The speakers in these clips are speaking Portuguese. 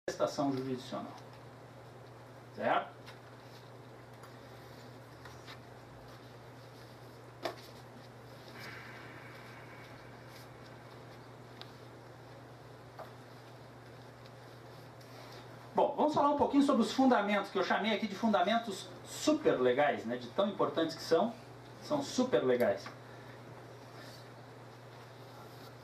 prestação jurisdicional. Certo? Bom, vamos falar um pouquinho sobre os fundamentos, que eu chamei aqui de fundamentos super legais, né, de tão importantes que são super legais.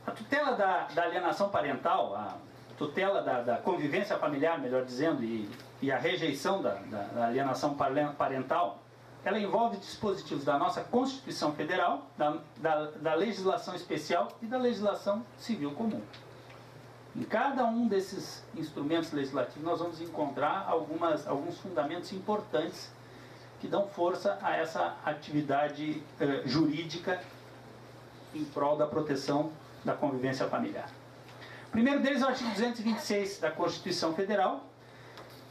A tutela da alienação parental, a tutela da convivência familiar, melhor dizendo, e a rejeição da alienação parental, ela envolve dispositivos da nossa Constituição Federal, da legislação especial e da legislação civil comum. Em cada um desses instrumentos legislativos nós vamos encontrar alguns fundamentos importantes que dão força a essa atividade jurídica em prol da proteção da convivência familiar. O primeiro deles é o artigo 226 da Constituição Federal.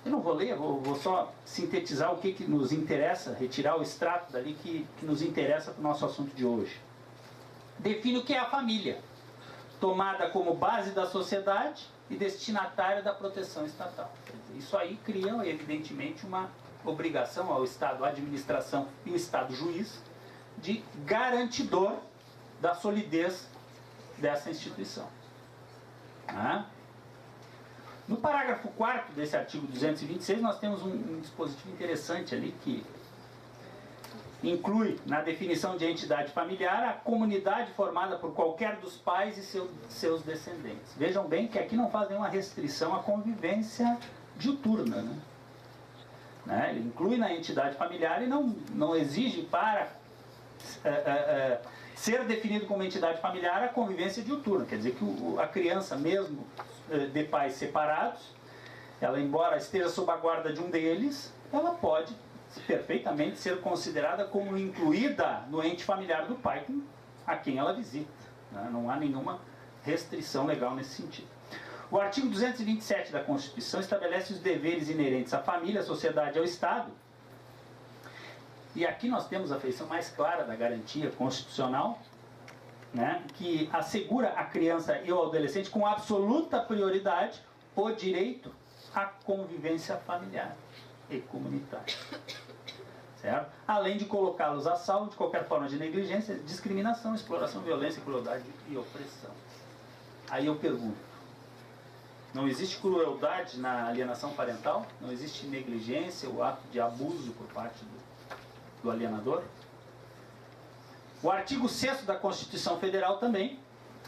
Eu não vou ler, vou só sintetizar o que nos interessa, retirar o extrato dali que nos interessa para o nosso assunto de hoje. Define o que é a família, tomada como base da sociedade e destinatária da proteção estatal. Isso aí cria, evidentemente, uma obrigação ao Estado, à administração e o Estado juiz de garantidor da solidez dessa instituição. No parágrafo 4º desse artigo 226, nós temos um dispositivo interessante ali que inclui na definição de entidade familiar a comunidade formada por qualquer dos pais e seus descendentes. Vejam bem que aqui não faz nenhuma restrição à convivência diuturna, né? Ele inclui na entidade familiar e não exige para ser definido como entidade familiar a convivência diuturna. Quer dizer que a criança, mesmo de pais separados, ela, embora esteja sob a guarda de um deles, ela pode perfeitamente ser considerada como incluída no ente familiar do pai a quem ela visita, né? Não há nenhuma restrição legal nesse sentido. O artigo 227 da Constituição estabelece os deveres inerentes à família, à sociedade e ao Estado. E aqui nós temos a feição mais clara da garantia constitucional, né, que assegura à criança e ao adolescente com absoluta prioridade o direito à convivência familiar e comunitária. Certo? Além de colocá-los a salvo de qualquer forma de negligência, discriminação, exploração, violência, crueldade e opressão. Aí eu pergunto, não existe crueldade na alienação parental? Não existe negligência, o ato de abuso por parte do alienador? O artigo 6º da Constituição Federal também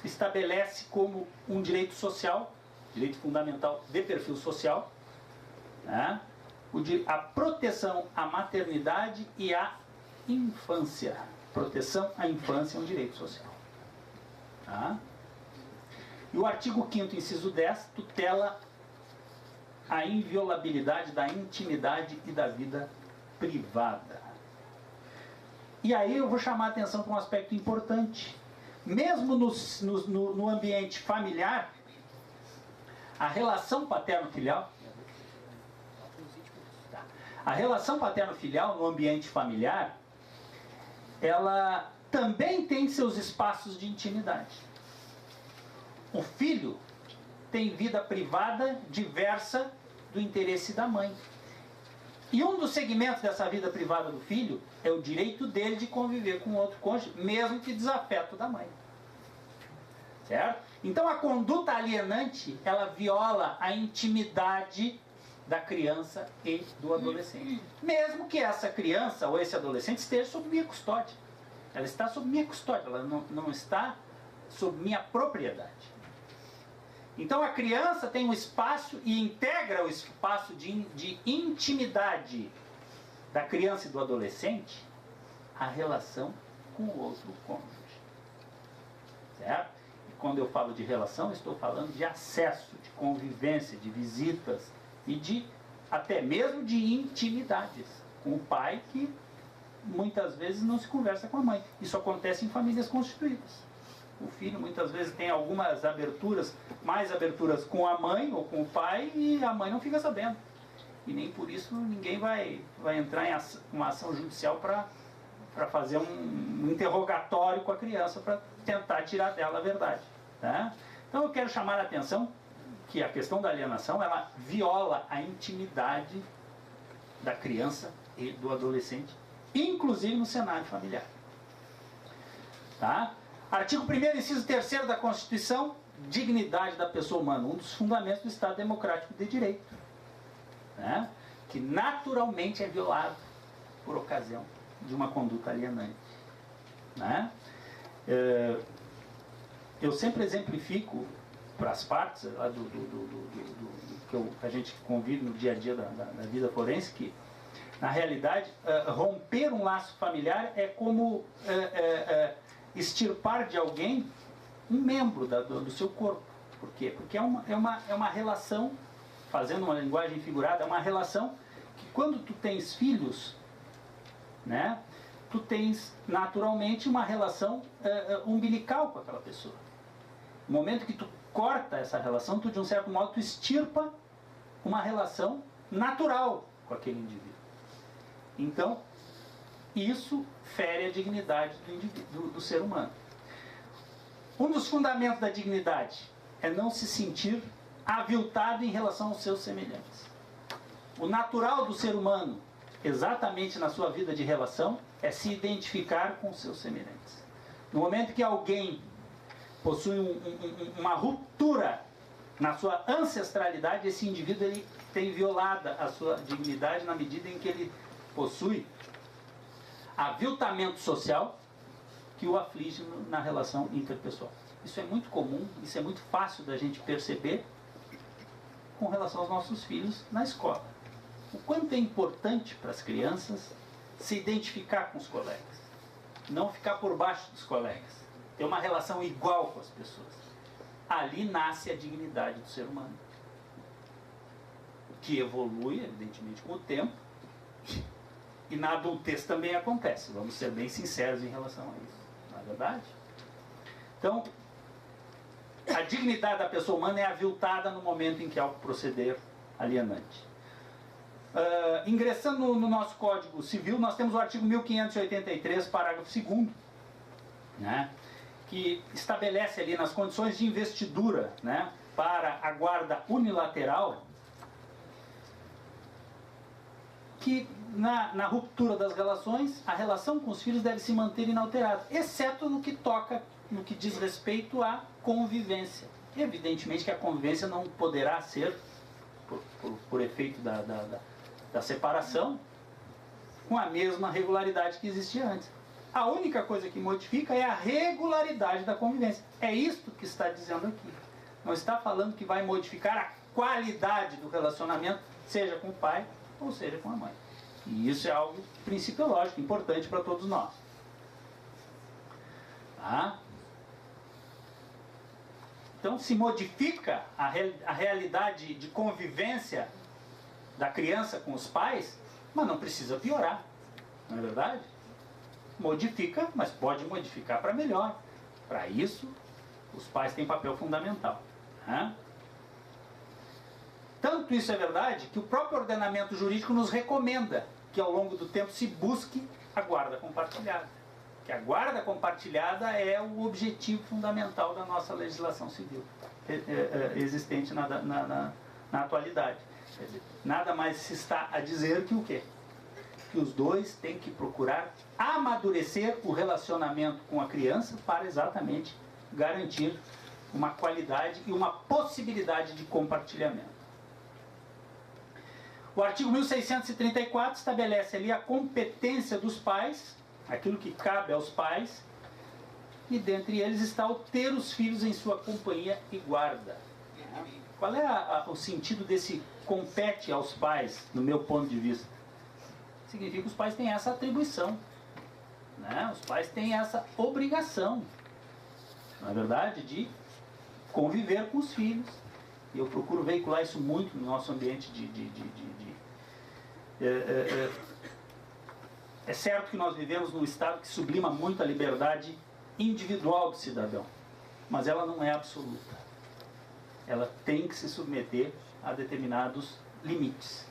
estabelece como um direito social, direito fundamental de perfil social, né, a proteção à maternidade e à infância. Proteção à infância é um direito social. Tá? E o artigo 5º, inciso 10, tutela a inviolabilidade da intimidade e da vida privada. E aí eu vou chamar a atenção para um aspecto importante. Mesmo no ambiente familiar, a relação paterno-filial, no ambiente familiar, ela também tem seus espaços de intimidade. O filho tem vida privada diversa do interesse da mãe. E um dos segmentos dessa vida privada do filho é o direito dele de conviver com outro cônjuge, mesmo que desafeto da mãe. Certo? Então a conduta alienante, ela viola a intimidade da criança e do adolescente. Mesmo que essa criança ou esse adolescente esteja sob minha custódia. Ela está sob minha custódia, ela não está sob minha propriedade. Então a criança tem um espaço e integra o espaço de intimidade da criança e do adolescente a relação com o outro cônjuge. Certo? E quando eu falo de relação, estou falando de acesso, de convivência, de visitas e até mesmo de intimidades com o pai, que muitas vezes não se conversa com a mãe. Isso acontece em famílias constituídas. O filho muitas vezes tem algumas aberturas, mais aberturas com a mãe ou com o pai, e a mãe não fica sabendo. E nem por isso ninguém vai entrar em uma ação judicial para fazer um interrogatório com a criança, para tentar tirar dela a verdade. Tá? Então eu quero chamar a atenção que a questão da alienação, ela viola a intimidade da criança e do adolescente, inclusive no cenário familiar. Tá? Artigo 1º, inciso 3º da Constituição, dignidade da pessoa humana, um dos fundamentos do Estado Democrático de Direito, né? Que naturalmente é violado por ocasião de uma conduta alienante. Né? Eu sempre exemplifico para as partes lá que a gente convive no dia a dia da vida forense, que na realidade romper um laço familiar é como extirpar de alguém um membro do seu corpo. Por quê? Porque é uma relação, fazendo uma linguagem figurada, é uma relação que quando tu tens filhos, né, tu tens naturalmente uma relação umbilical com aquela pessoa. No momento que tu corta essa relação, tu de um certo modo tu extirpa uma relação natural com aquele indivíduo. Então, isso fere a dignidade do ser humano. Um dos fundamentos da dignidade é não se sentir aviltado em relação aos seus semelhantes. O natural do ser humano, exatamente na sua vida de relação, é se identificar com os seus semelhantes. No momento que alguém possui uma ruptura na sua ancestralidade, esse indivíduo ele tem violada a sua dignidade na medida em que ele possui aviltamento social que o aflige na relação interpessoal. Isso é muito comum, isso é muito fácil da gente perceber com relação aos nossos filhos na escola. O quanto é importante para as crianças se identificar com os colegas, não ficar por baixo dos colegas, ter uma relação igual com as pessoas. Ali nasce a dignidade do ser humano, que evolui, evidentemente, com o tempo, e na adultez também acontece. Vamos ser bem sinceros em relação a isso, não é verdade? Então, a dignidade da pessoa humana é aviltada no momento em que há o proceder alienante. Ingressando no nosso Código Civil, nós temos o artigo 1583, parágrafo 2º, né, que estabelece ali nas condições de investidura, né, para a guarda unilateral, que na ruptura das relações, a relação com os filhos deve se manter inalterada, exceto no que diz respeito à convivência. Evidentemente que a convivência não poderá ser, por efeito da separação, com a mesma regularidade que existia antes. A única coisa que modifica é a regularidade da convivência. É isto que está dizendo aqui. Não está falando que vai modificar a qualidade do relacionamento, seja com o pai ou seja com a mãe. E isso é algo principiológico, importante para todos nós. Tá? Então se modifica a realidade de convivência da criança com os pais, mas não precisa piorar, não é verdade? Modifica, mas pode modificar para melhor. Para isso, os pais têm papel fundamental. Né? Tanto isso é verdade que o próprio ordenamento jurídico nos recomenda que ao longo do tempo se busque a guarda compartilhada. Que a guarda compartilhada é o objetivo fundamental da nossa legislação civil existente na atualidade. Quer dizer, nada mais se está a dizer que o quê? Que os dois têm que procurar amadurecer o relacionamento com a criança para exatamente garantir uma qualidade e uma possibilidade de compartilhamento. O artigo 1634 estabelece ali a competência dos pais, aquilo que cabe aos pais, e dentre eles está o ter os filhos em sua companhia e guarda. Qual é o sentido desse compete aos pais, no meu ponto de vista? Significa que os pais têm essa atribuição, né? Os pais têm essa obrigação, na verdade, de conviver com os filhos. E eu procuro veicular isso muito no nosso ambiente É certo que nós vivemos num estado que sublima muito a liberdade individual do cidadão, mas ela não é absoluta. Ela tem que se submeter a determinados limites.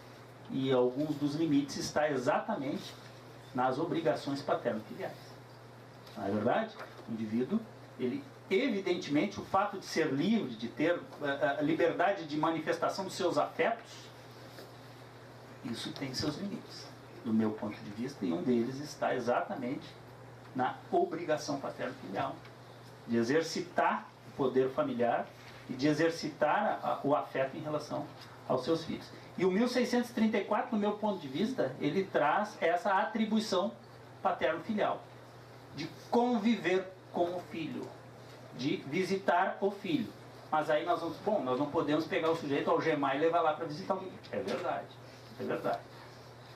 E alguns dos limites está exatamente nas obrigações paterno-filiais. Não é verdade? O indivíduo, ele evidentemente, o fato de ser livre, de ter a liberdade de manifestação dos seus afetos, isso tem seus limites, do meu ponto de vista, e um deles está exatamente na obrigação paterno-filial, de exercitar o poder familiar e de exercitar o afeto em relação aos seus filhos. E o 1634, no meu ponto de vista, ele traz essa atribuição paterno-filial, de conviver com o filho, de visitar o filho. Mas aí nós vamos, nós não podemos pegar o sujeito, algemar e levar lá para visitar o filho. É verdade, é verdade.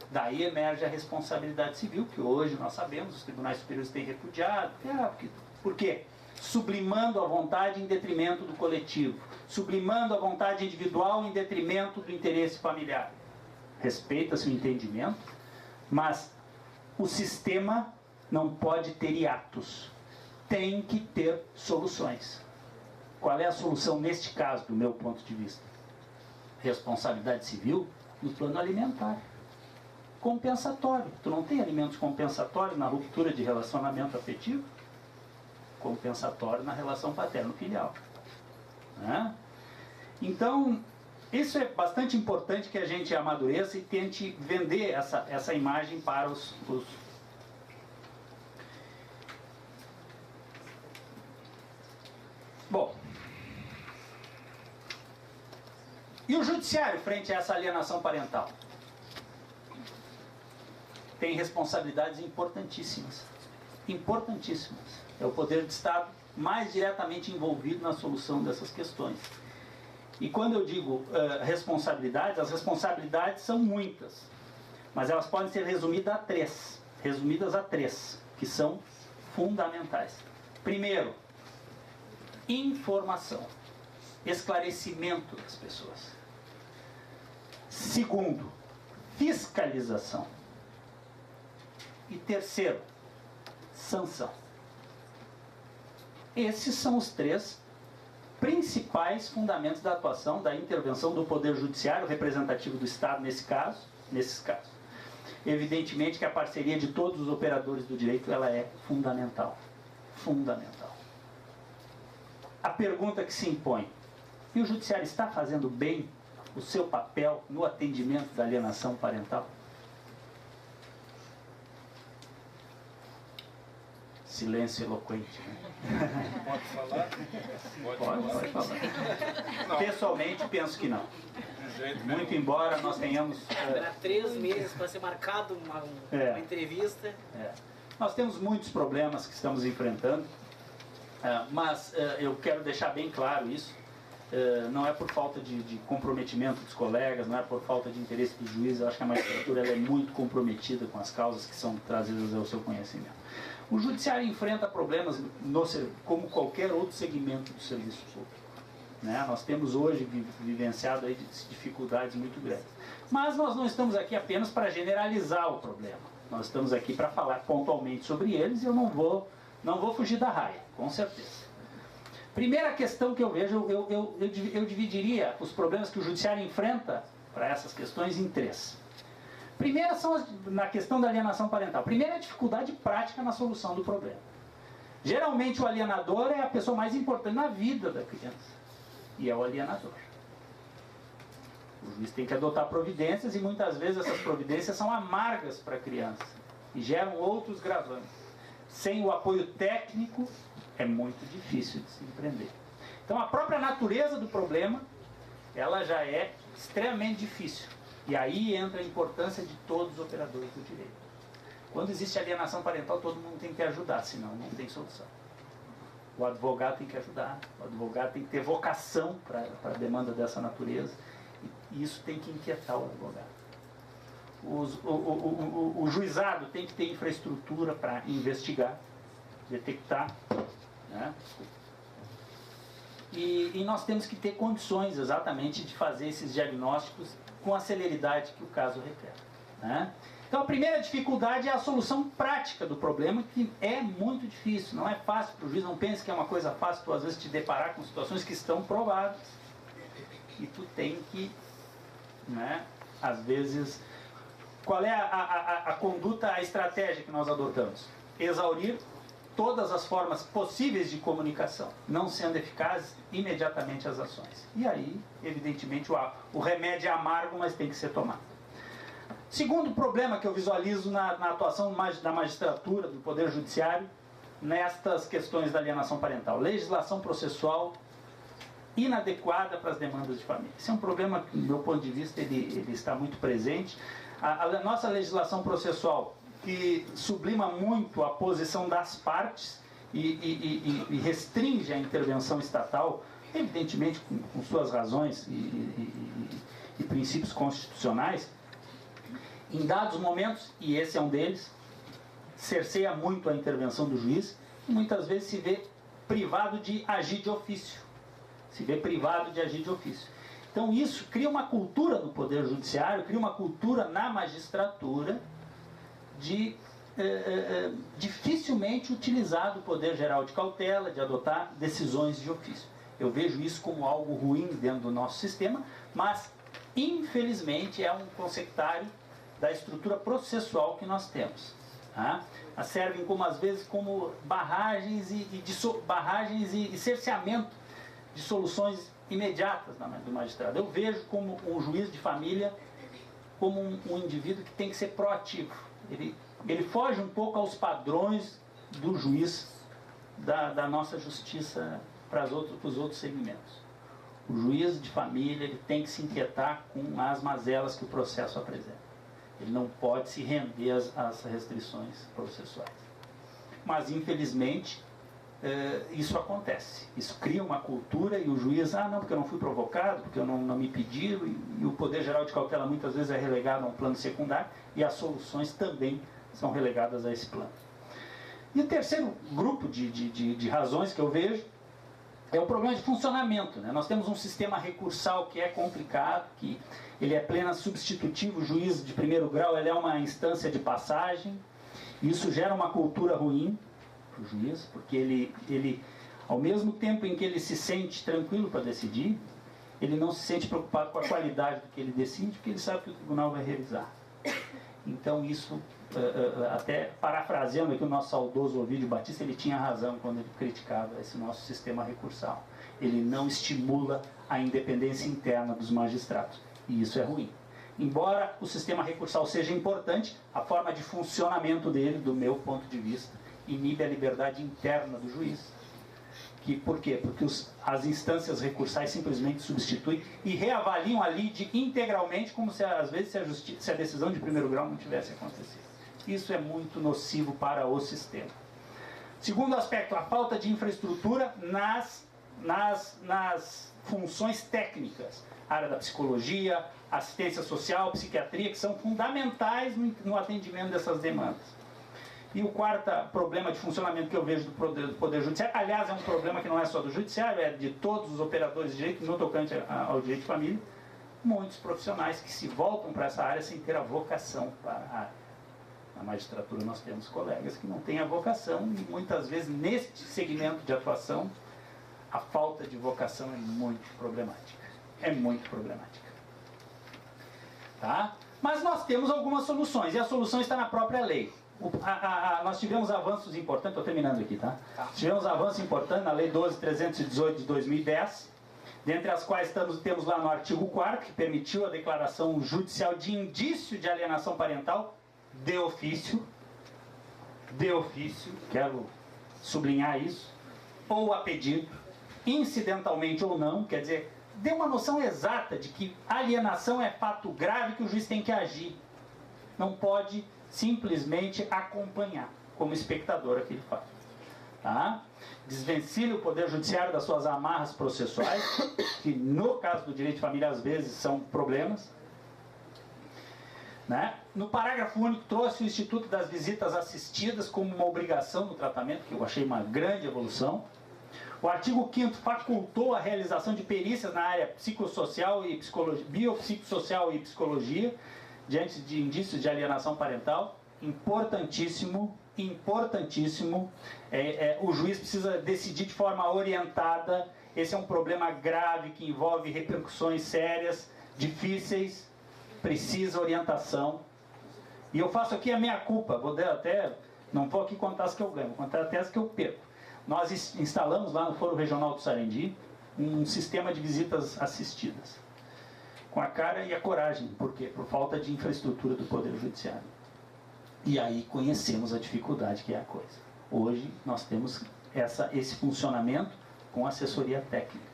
Daí emerge a responsabilidade civil, que hoje nós sabemos, os tribunais superiores têm repudiado. Por quê? Sublimando a vontade em detrimento do coletivo, sublimando a vontade individual em detrimento do interesse familiar. Respeita-se o entendimento, mas o sistema não pode ter hiatos. Tem que ter soluções. Qual é a solução neste caso, do meu ponto de vista? Responsabilidade civil no plano alimentar. Compensatório. Tu não tem alimentos compensatórios na ruptura de relacionamento afetivo? Compensatório na relação paterno-filial. Né? Então, isso é bastante importante que a gente amadureça e tente vender essa imagem para os... Bom, e o judiciário frente a essa alienação parental? Tem responsabilidades importantíssimas. Importantíssimas. É o poder de Estado mais diretamente envolvido na solução dessas questões. E quando eu digo responsabilidades, as responsabilidades são muitas. Mas elas podem ser resumidas a três, que são fundamentais. Primeiro, informação, esclarecimento das pessoas. Segundo, fiscalização. E terceiro, sanção. Esses são os três principais fundamentos da atuação, da intervenção do Poder Judiciário, representativo do Estado nesses casos. Evidentemente que a parceria de todos os operadores do direito ela é fundamental. Fundamental. A pergunta que se impõe: e o Judiciário está fazendo bem o seu papel no atendimento da alienação parental? Silêncio eloquente. Né? Pode falar? Pode falar. Não. Pessoalmente, penso que não. Muito embora nós tenhamos... Há 3 meses para ser marcado uma entrevista. Nós temos muitos problemas que estamos enfrentando, mas eu quero deixar bem claro isso. Não é por falta de comprometimento dos colegas, não é por falta de interesse do juiz. Eu acho que a magistratura ela é muito comprometida com as causas que são trazidas ao seu conhecimento. O judiciário enfrenta problemas como qualquer outro segmento do serviço público. Né? Nós temos hoje vivenciado aí dificuldades muito grandes. Mas nós não estamos aqui apenas para generalizar o problema. Nós estamos aqui para falar pontualmente sobre eles e eu não vou fugir da raia, com certeza. Primeira questão que eu vejo, eu dividiria os problemas que o judiciário enfrenta para essas questões em 3. Primeira são na questão da alienação parental. Primeiro é a dificuldade prática na solução do problema. Geralmente o alienador é a pessoa mais importante na vida da criança. E é o alienador. O juiz tem que adotar providências e muitas vezes essas providências são amargas para a criança e geram outros gravantes. Sem o apoio técnico é muito difícil de se empreender. Então a própria natureza do problema ela já é extremamente difícil. E aí entra a importância de todos os operadores do direito. Quando existe alienação parental, todo mundo tem que ajudar, senão não tem solução. O advogado tem que ajudar, o advogado tem que ter vocação para a demanda dessa natureza, e isso tem que inquietar o advogado. O juizado tem que ter infraestrutura para investigar, detectar, né? E nós temos que ter condições exatamente de fazer esses diagnósticos com a celeridade que o caso requer. Né? Então a primeira dificuldade é a solução prática do problema, que é muito difícil, não é fácil para o juiz, não pense que é uma coisa fácil tu às vezes te deparar com situações que estão provadas. E tu tem que, né, às vezes... Qual é a conduta, a estratégia que nós adotamos? Exaurir todas as formas possíveis de comunicação, não sendo eficazes imediatamente as ações. E aí, evidentemente, o remédio é amargo, mas tem que ser tomado. Segundo problema que eu visualizo na atuação da magistratura, do Poder Judiciário, nestas questões da alienação parental: legislação processual inadequada para as demandas de família. Esse é um problema que, do meu ponto de vista, ele está muito presente. A nossa legislação processual, que sublima muito a posição das partes e restringe a intervenção estatal, evidentemente com suas razões e princípios constitucionais, em dados momentos, e esse é um deles, cerceia muito a intervenção do juiz e muitas vezes se vê privado de agir de ofício. Então isso cria uma cultura no Poder Judiciário, cria uma cultura na magistratura de dificilmente utilizar o Poder Geral de cautela, de adotar decisões de ofício. Eu vejo isso como algo ruim dentro do nosso sistema, mas infelizmente é um consectário da estrutura processual que nós temos. Tá? Servem como, às vezes, como barragens e cerceamento de soluções imediatas do magistrado. Eu vejo como um juiz de família como um indivíduo que tem que ser proativo. Ele foge um pouco aos padrões do juiz da nossa justiça para os outros segmentos. O juiz de família ele tem que se inquietar com as mazelas que o processo apresenta. Ele não pode se render às restrições processuais. Mas, infelizmente, isso acontece. Isso cria uma cultura e o juiz, não, porque eu não fui provocado, porque eu não me pediram, e o Poder Geral de Cautela muitas vezes é relegado a um plano secundário e as soluções também são relegadas a esse plano. E o terceiro grupo de razões que eu vejo é o problema de funcionamento. Né? Nós temos um sistema recursal que é complicado, que ele é pleno substitutivo. O juiz de primeiro grau ele é uma instância de passagem. Isso gera uma cultura ruim para o juiz, porque ele, ao mesmo tempo em que ele se sente tranquilo para decidir, ele não se sente preocupado com a qualidade do que ele decide, porque ele sabe que o tribunal vai revisar. Então isso, até parafraseando aqui o nosso saudoso Ovídio Batista, ele tinha razão quando ele criticava esse nosso sistema recursal. Ele não estimula a independência interna dos magistrados, e isso é ruim. Embora o sistema recursal seja importante, a forma de funcionamento dele, do meu ponto de vista, inibe a liberdade interna do juiz. Por quê? Porque as instâncias recursais simplesmente substituem e reavaliam a lide integralmente, como se às vezes se a decisão de primeiro grau não tivesse acontecido. Isso é muito nocivo para o sistema. Segundo aspecto, a falta de infraestrutura nas funções técnicas. A área da psicologia, assistência social, psiquiatria, que são fundamentais no atendimento dessas demandas. E o quarto problema de funcionamento que eu vejo do Poder Judiciário, aliás, é um problema que não é só do Judiciário, é de todos os operadores de direito, no tocante ao direito de família, muitos profissionais que se voltam para essa área sem ter a vocação para a área. Na magistratura nós temos colegas que não têm a vocação e muitas vezes neste segmento de atuação a falta de vocação é muito problemática. É muito problemática. Tá? Mas nós temos algumas soluções e a solução está na própria lei. Nós tivemos avanços importantes, estou terminando aqui, tá? Tivemos avanços importantes na Lei 12.318 de 2010, dentre as quais temos lá no artigo 4º, que permitiu a declaração judicial de indício de alienação parental de ofício, quero sublinhar isso, ou a pedido, incidentalmente ou não, quer dizer, dê uma noção exata de que alienação é fato grave que o juiz tem que agir. Não pode simplesmente acompanhar como espectador aquele fato. Tá? Desvencilha o Poder Judiciário das suas amarras processuais, que no caso do direito de família às vezes são problemas. Né? No parágrafo único trouxe o Instituto das Visitas Assistidas como uma obrigação no tratamento, que eu achei uma grande evolução. O artigo 5º facultou a realização de perícias na área psicossocial e psicologia, biopsicossocial e psicologia, diante de indícios de alienação parental. Importantíssimo, importantíssimo. O juiz precisa decidir de forma orientada. Esse é um problema grave que envolve repercussões sérias, difíceis, precisa orientação. E eu faço aqui a minha culpa, vou até Não vou aqui contar as que eu ganho, vou contar até as que eu perco. Nós instalamos lá no Foro Regional do Sarandi um sistema de visitas assistidas. Com a cara e a coragem. Por quê? Por falta de infraestrutura do Poder Judiciário. E aí conhecemos a dificuldade que é a coisa. Hoje nós temos esse funcionamento com assessoria técnica.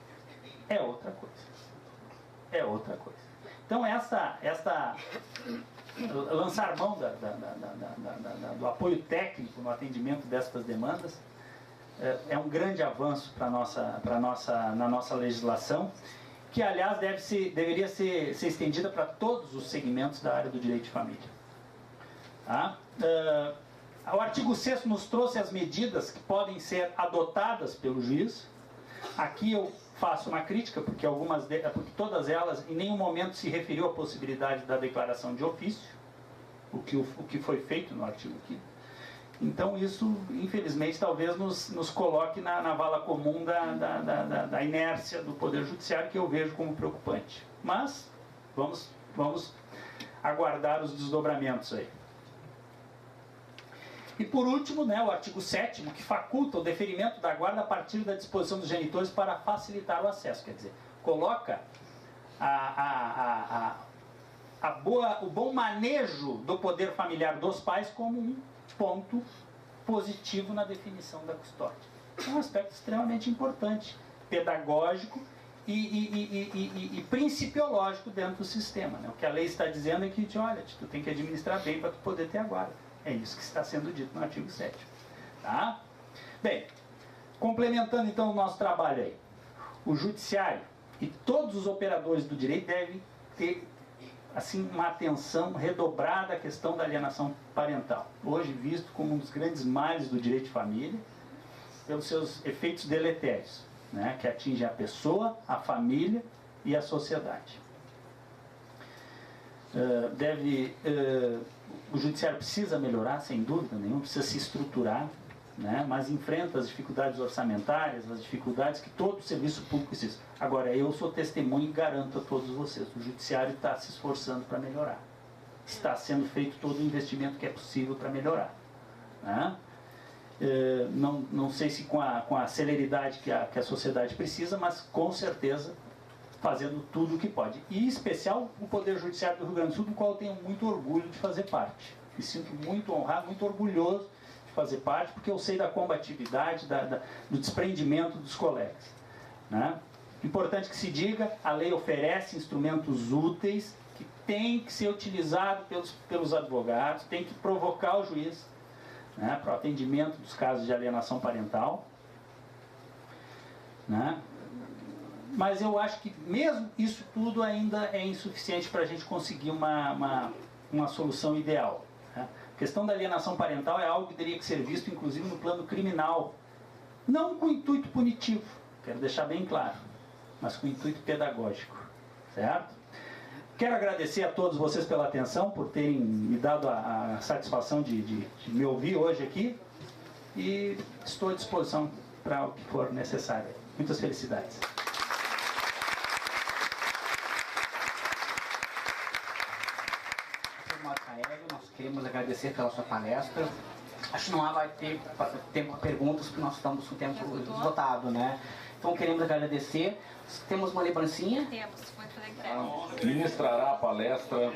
É outra coisa. É outra coisa. Então lançar mão do apoio técnico no atendimento destas demandas é um grande avanço na nossa legislação, que aliás deveria ser estendida para todos os segmentos da área do direito de família. Tá? O artigo 6º nos trouxe as medidas que podem ser adotadas pelo juiz. Aqui eu faço uma crítica, porque todas elas em nenhum momento se referiu à possibilidade da declaração de ofício, o que foi feito no artigo 5º. Então isso, infelizmente, talvez nos coloque na vala comum da inércia do Poder Judiciário, que eu vejo como preocupante. Mas vamos aguardar os desdobramentos aí. E por último, né, o artigo 7º, que faculta o deferimento da guarda a partir da disposição dos genitores para facilitar o acesso. Quer dizer, coloca o bom manejo do poder familiar dos pais como um ponto positivo na definição da custódia. É um aspecto extremamente importante, pedagógico e principiológico dentro do sistema. Né? O que a lei está dizendo é que, olha, tu tem que administrar bem para tu poder ter a guarda. É isso que está sendo dito no artigo 7º. Tá? Bem, complementando então o nosso trabalho aí. O judiciário e todos os operadores do direito devem ter assim, uma atenção redobrada à questão da alienação parental. Hoje visto como um dos grandes males do direito de família, pelos seus efeitos deletérios, né, que atingem a pessoa, a família e a sociedade. O judiciário precisa melhorar, sem dúvida nenhuma, precisa se estruturar, né? Mas enfrenta as dificuldades orçamentárias, as dificuldades que todo serviço público precisa. Agora, eu sou testemunho e garanto a todos vocês, o judiciário está se esforçando para melhorar. Está sendo feito todo o investimento que é possível para melhorar. Né? Não sei se com a celeridade que a sociedade precisa, mas com certeza fazendo tudo o que pode. E em especial o Poder Judiciário do Rio Grande do Sul, do qual eu tenho muito orgulho de fazer parte. Me sinto muito honrado, muito orgulhoso de fazer parte, porque eu sei da combatividade, do desprendimento dos colegas. Né? Importante que se diga, a lei oferece instrumentos úteis que têm que ser utilizados pelos advogados, tem que provocar o juiz, né, para o atendimento dos casos de alienação parental. Né? Mas eu acho que mesmo isso tudo ainda é insuficiente para a gente conseguir uma solução ideal. Né? A questão da alienação parental é algo que teria que ser visto, inclusive, no plano criminal. Não com intuito punitivo, quero deixar bem claro, mas com intuito pedagógico. Certo? Quero agradecer a todos vocês pela atenção, por terem me dado a satisfação de me ouvir hoje aqui. E estou à disposição para o que for necessário. Muitas felicidades. Nós queremos agradecer pela sua palestra. Acho que não vai ter tempo para perguntas, porque nós estamos com o tempo esgotado, né? Então queremos agradecer. Temos uma lembrancinha? Temos, pode fazer entrega. Ministrará a palestra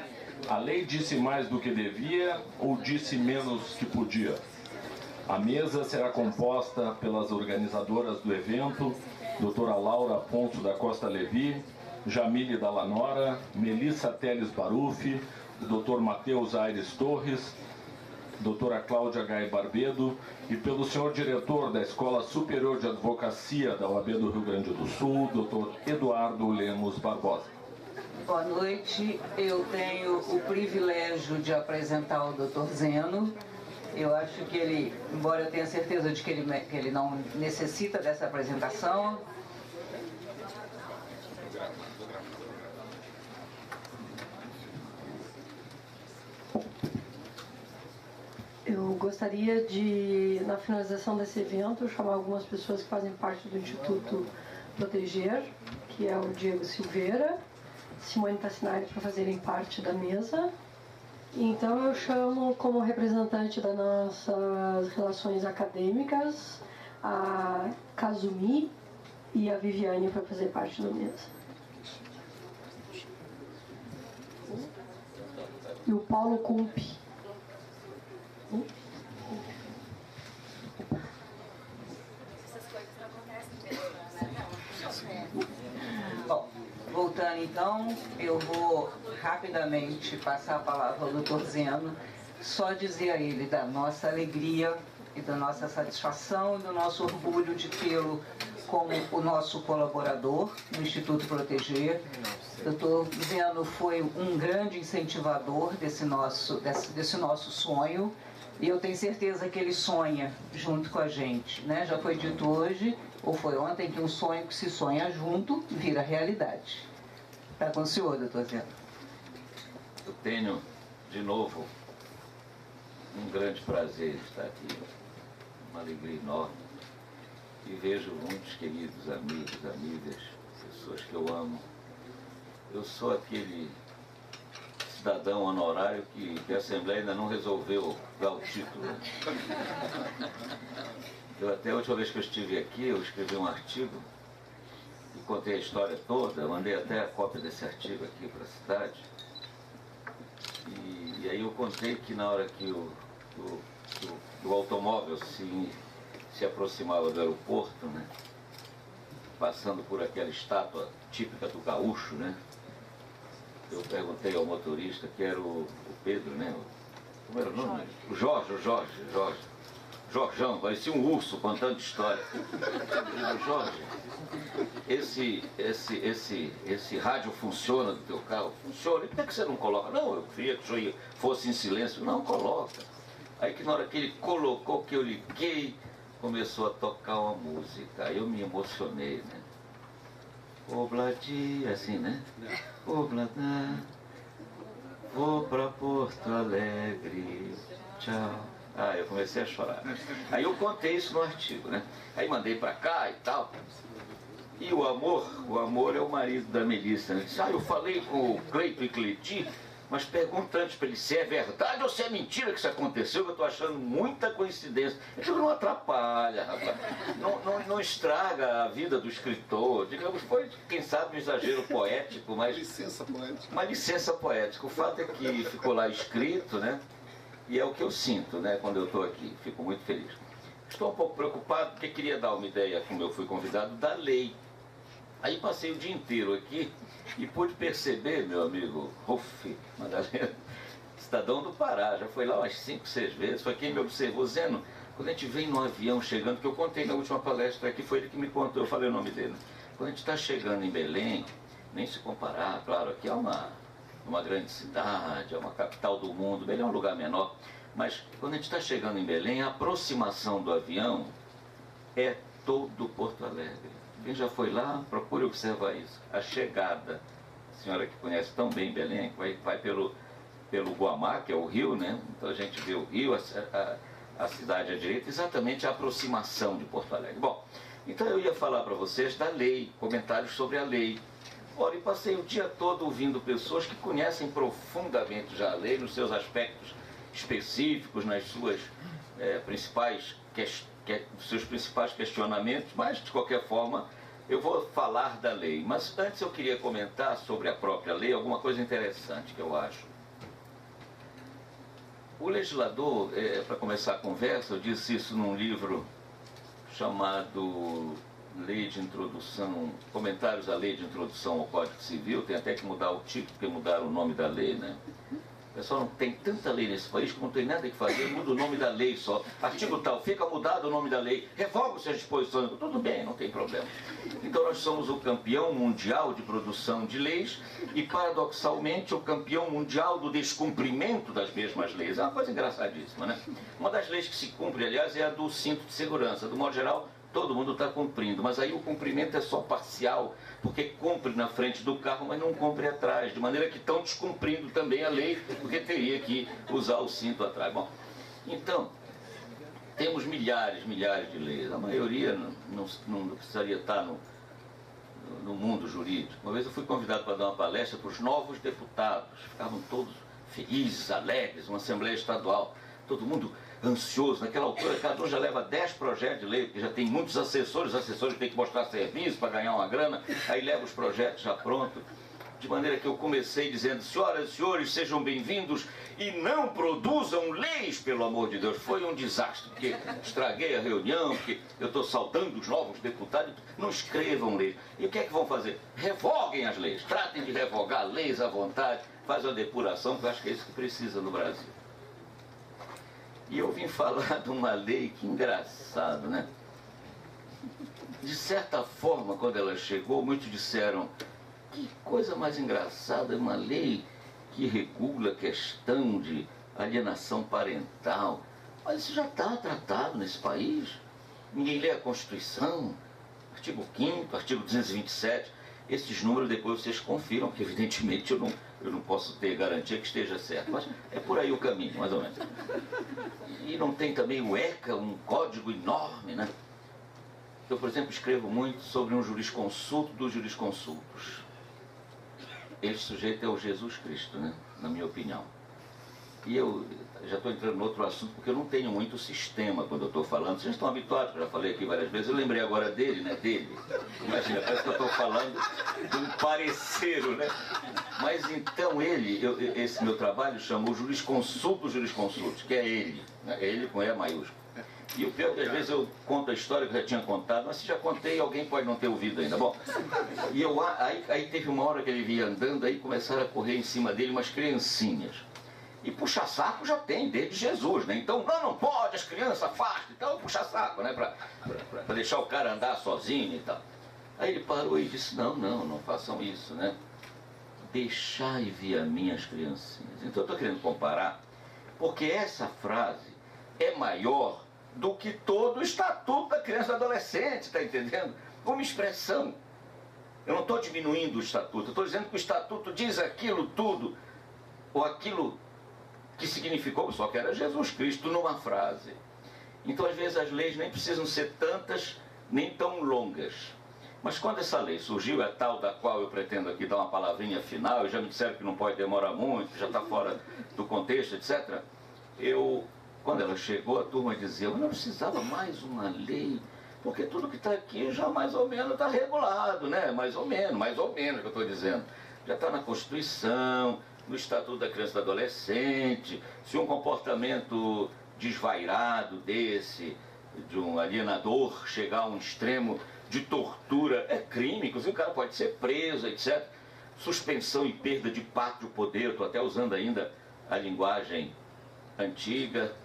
A Lei Disse Mais do que Devia ou Disse Menos que Podia? A mesa será composta pelas organizadoras do evento, doutora Laura Afonso da Costa Levi, Jamile Dallanora, Melissa Teles Baruffi, o Dr. Matheus Aires Torres, doutora Cláudia Gai Barbedo e pelo senhor diretor da Escola Superior de Advocacia da OAB do Rio Grande do Sul, Dr. Eduardo Lemos Barbosa. Boa noite, eu tenho o privilégio de apresentar o Dr. Zeno. Eu acho que ele, embora eu tenha certeza de que ele não necessita dessa apresentação, eu gostaria de, na finalização desse evento, chamar algumas pessoas que fazem parte do Instituto Proteger, que é o Diego Silveira, Simone Tassinari, para fazerem parte da mesa. Então eu chamo como representante das nossas relações acadêmicas a Kazumi e a Viviane para fazer parte da mesa. E o Paulo Kumpi. Bom, voltando então, eu vou rapidamente passar a palavra ao Dr. Zeno, só dizer a ele da nossa alegria e da nossa satisfação e do nosso orgulho de tê-lo como o nosso colaborador no Instituto Proteger. O Dr. Zeno foi um grande incentivador desse nosso sonho, e eu tenho certeza que ele sonha junto com a gente, né? Já foi dito hoje, ou foi ontem, que um sonho que se sonha junto vira realidade. Está com o senhor, doutor Zeno. Eu tenho, de novo, um grande prazer de estar aqui, uma alegria enorme, e vejo muitos queridos amigos, amigas, pessoas que eu amo. Eu sou aquele cidadão honorário que a Assembleia ainda não resolveu dar o título. Até a última vez que eu estive aqui, eu escrevi um artigo e contei a história toda, mandei até a cópia desse artigo aqui para a cidade. E aí eu contei que na hora que o automóvel se aproximava do aeroporto, né, passando por aquela estátua típica do gaúcho, né, eu perguntei ao motorista, que era o Pedro, né, como era o nome? O Jorjão, parecia um urso contando história. Jorge, esse rádio funciona do teu carro? Funciona. E por que você não coloca? Não, eu queria que o senhor fosse em silêncio. Não, coloca. Aí que na hora que ele colocou, que eu liguei, começou a tocar uma música. Aí eu me emocionei, né? Obladi, assim, né? Obladá, vou pra Porto Alegre, tchau. Ah, eu comecei a chorar. Aí eu contei isso no artigo, né? Aí mandei pra cá e tal. E o amor é o marido da Melissa. Ele disse, eu falei com o Cleito e Cleti, mas pergunta antes pra ele se é verdade ou se é mentira que isso aconteceu, que eu tô achando muita coincidência. Eu digo, não atrapalha, rapaz. Não estraga a vida do escritor. Digamos, foi, quem sabe, um exagero poético, mas... Licença poética. Uma licença poética. O fato é que ficou lá escrito, né? E é o que eu sinto, né, quando eu estou aqui. Fico muito feliz. Estou um pouco preocupado porque queria dar uma ideia, como eu fui convidado, da lei. Aí passei o dia inteiro aqui e pude perceber, meu amigo Ruff Madalena, cidadão do Pará, já foi lá umas 5, 6 vezes, foi quem me observou, Zeno, quando a gente vem no avião chegando, que eu contei na última palestra aqui, foi ele que me contou, eu falei o nome dele. Quando a gente está chegando em Belém, nem se comparar, claro, aqui é uma grande cidade, é uma capital do mundo, Belém é um lugar menor, mas quando a gente está chegando em Belém, a aproximação do avião é todo Porto Alegre. Quem já foi lá, procure observar isso. A chegada, a senhora que conhece tão bem Belém, vai pelo Guamá, que é o rio, né? Então a gente vê o rio, a cidade à direita, exatamente a aproximação de Porto Alegre. Bom, então eu ia falar para vocês da lei, comentários sobre a lei. Ora, e passei o dia todo ouvindo pessoas que conhecem profundamente já a lei, nos seus aspectos específicos, nas suas seus principais questionamentos, mas, de qualquer forma, eu vou falar da lei. Mas antes eu queria comentar sobre a própria lei alguma coisa interessante que eu acho. O legislador, para começar a conversa, eu disse isso num livro chamado Lei de Introdução, Comentários à Lei de Introdução ao Código Civil, tem até que mudar o título, porque mudaram o nome da lei, né? O pessoal não tem tanta lei nesse país que não tem nada que fazer, muda o nome da lei só. Artigo tal, fica mudado o nome da lei, revoga-se as disposições, tudo bem, não tem problema. Então nós somos o campeão mundial de produção de leis e, paradoxalmente, o campeão mundial do descumprimento das mesmas leis. É uma coisa engraçadíssima, né? Uma das leis que se cumpre, aliás, é a do cinto de segurança. Do modo geral, todo mundo está cumprindo, mas aí o cumprimento é só parcial, porque cumpre na frente do carro, mas não cumpre atrás, de maneira que estão descumprindo também a lei, porque teria que usar o cinto atrás. Bom, então, temos milhares de leis, a maioria não precisaria estar no mundo jurídico. Uma vez eu fui convidado para dar uma palestra para os novos deputados, ficavam todos felizes, alegres, uma Assembleia Estadual, todo mundo ansioso. Naquela altura, cada um já leva 10 projetos de lei, porque já tem muitos assessores têm que mostrar serviço para ganhar uma grana, aí leva os projetos já prontos. De maneira que eu comecei dizendo: senhoras e senhores, sejam bem-vindos e não produzam leis, pelo amor de Deus. Foi um desastre, porque estraguei a reunião, porque eu estou saudando os novos deputados. Não escrevam leis. E o que é que vão fazer? Revoguem as leis. Tratem de revogar leis à vontade, fazem a depuração, porque eu acho que é isso que precisa no Brasil. E eu vim falar de uma lei, que engraçado, né? De certa forma, quando ela chegou, muitos disseram: que coisa mais engraçada, é uma lei que regula a questão de alienação parental. Mas isso já está tratado nesse país. Ninguém lê a Constituição, artigo 5º, artigo 227. Esses números depois vocês confiram, porque evidentemente eu não posso ter garantia que esteja certo. Mas é por aí o caminho, mais ou menos. E não tem também o ECA, um código enorme, né? Eu, por exemplo, escrevo muito sobre um jurisconsulto dos jurisconsultos. Esse sujeito é o Jesus Cristo, né? Na minha opinião. E eu já estou entrando no outro assunto, porque eu não tenho muito sistema quando eu estou falando. Vocês estão habituados, eu já falei aqui várias vezes. Eu lembrei agora dele, né? Dele. Imagina, parece que eu estou falando de um pareceiro, né? Mas então esse meu trabalho chamou jurisconsulto dos jurisconsultos, que é ele. Né? É ele com E maiúsculo. E o pior é que às vezes eu conto a história que eu já tinha contado, mas se já contei, alguém pode não ter ouvido ainda. Bom, e aí teve uma hora que ele vinha andando, aí começaram a correr em cima dele umas criancinhas. E puxa-saco já tem, desde Jesus, né? Então, não pode, as crianças afastam, então puxa-saco, né? Pra deixar o cara andar sozinho e tal. Aí ele parou e disse: não façam isso, né? Deixai vir a mim as criancinhas. Então eu estou querendo comparar, porque essa frase é maior do que todo o estatuto da criança e do adolescente, está entendendo? Uma expressão. Eu não estou diminuindo o estatuto, eu estou dizendo que o estatuto diz aquilo tudo, ou aquilo que significou, só que era Jesus Cristo numa frase. Então, às vezes, as leis nem precisam ser tantas, nem tão longas. Mas quando essa lei surgiu, é tal da qual eu pretendo aqui dar uma palavrinha final, e já me disseram que não pode demorar muito, que já está fora do contexto, etc., quando ela chegou, a turma dizia: mas não precisava mais uma lei, porque tudo que está aqui já mais ou menos está regulado, né? Mais ou menos que eu estou dizendo. Já está na Constituição, no Estatuto da Criança e do Adolescente. Se um comportamento desvairado desse, de um alienador, chegar a um extremo de tortura, é crime, inclusive o cara pode ser preso, etc. Suspensão e perda de pátrio poder, eu estou até usando ainda a linguagem antiga,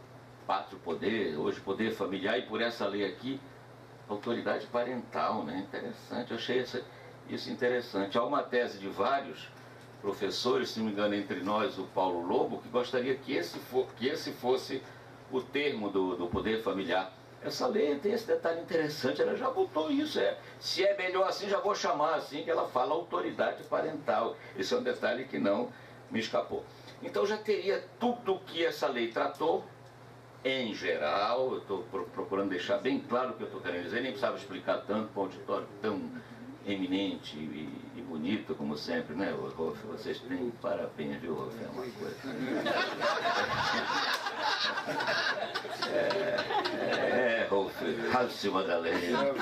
pátrio poder, hoje poder familiar, e por essa lei aqui, autoridade parental, né? Interessante, eu achei isso interessante. Há uma tese de vários professores, se não me engano, entre nós o Paulo Lobo, que gostaria que esse fosse o termo do poder familiar. Essa lei tem esse detalhe interessante, ela já botou isso, se é melhor assim, já vou chamar assim, que ela fala autoridade parental. Esse é um detalhe que não me escapou. Então já teria tudo que essa lei tratou, em geral. Eu estou procurando deixar bem claro o que eu estou querendo dizer, nem precisava explicar tanto para um auditório tão eminente e bonito como sempre, né, Rolf? Vocês têm parabéns, viu, Rolf? É uma coisa. Rolf, Ralph Madalena.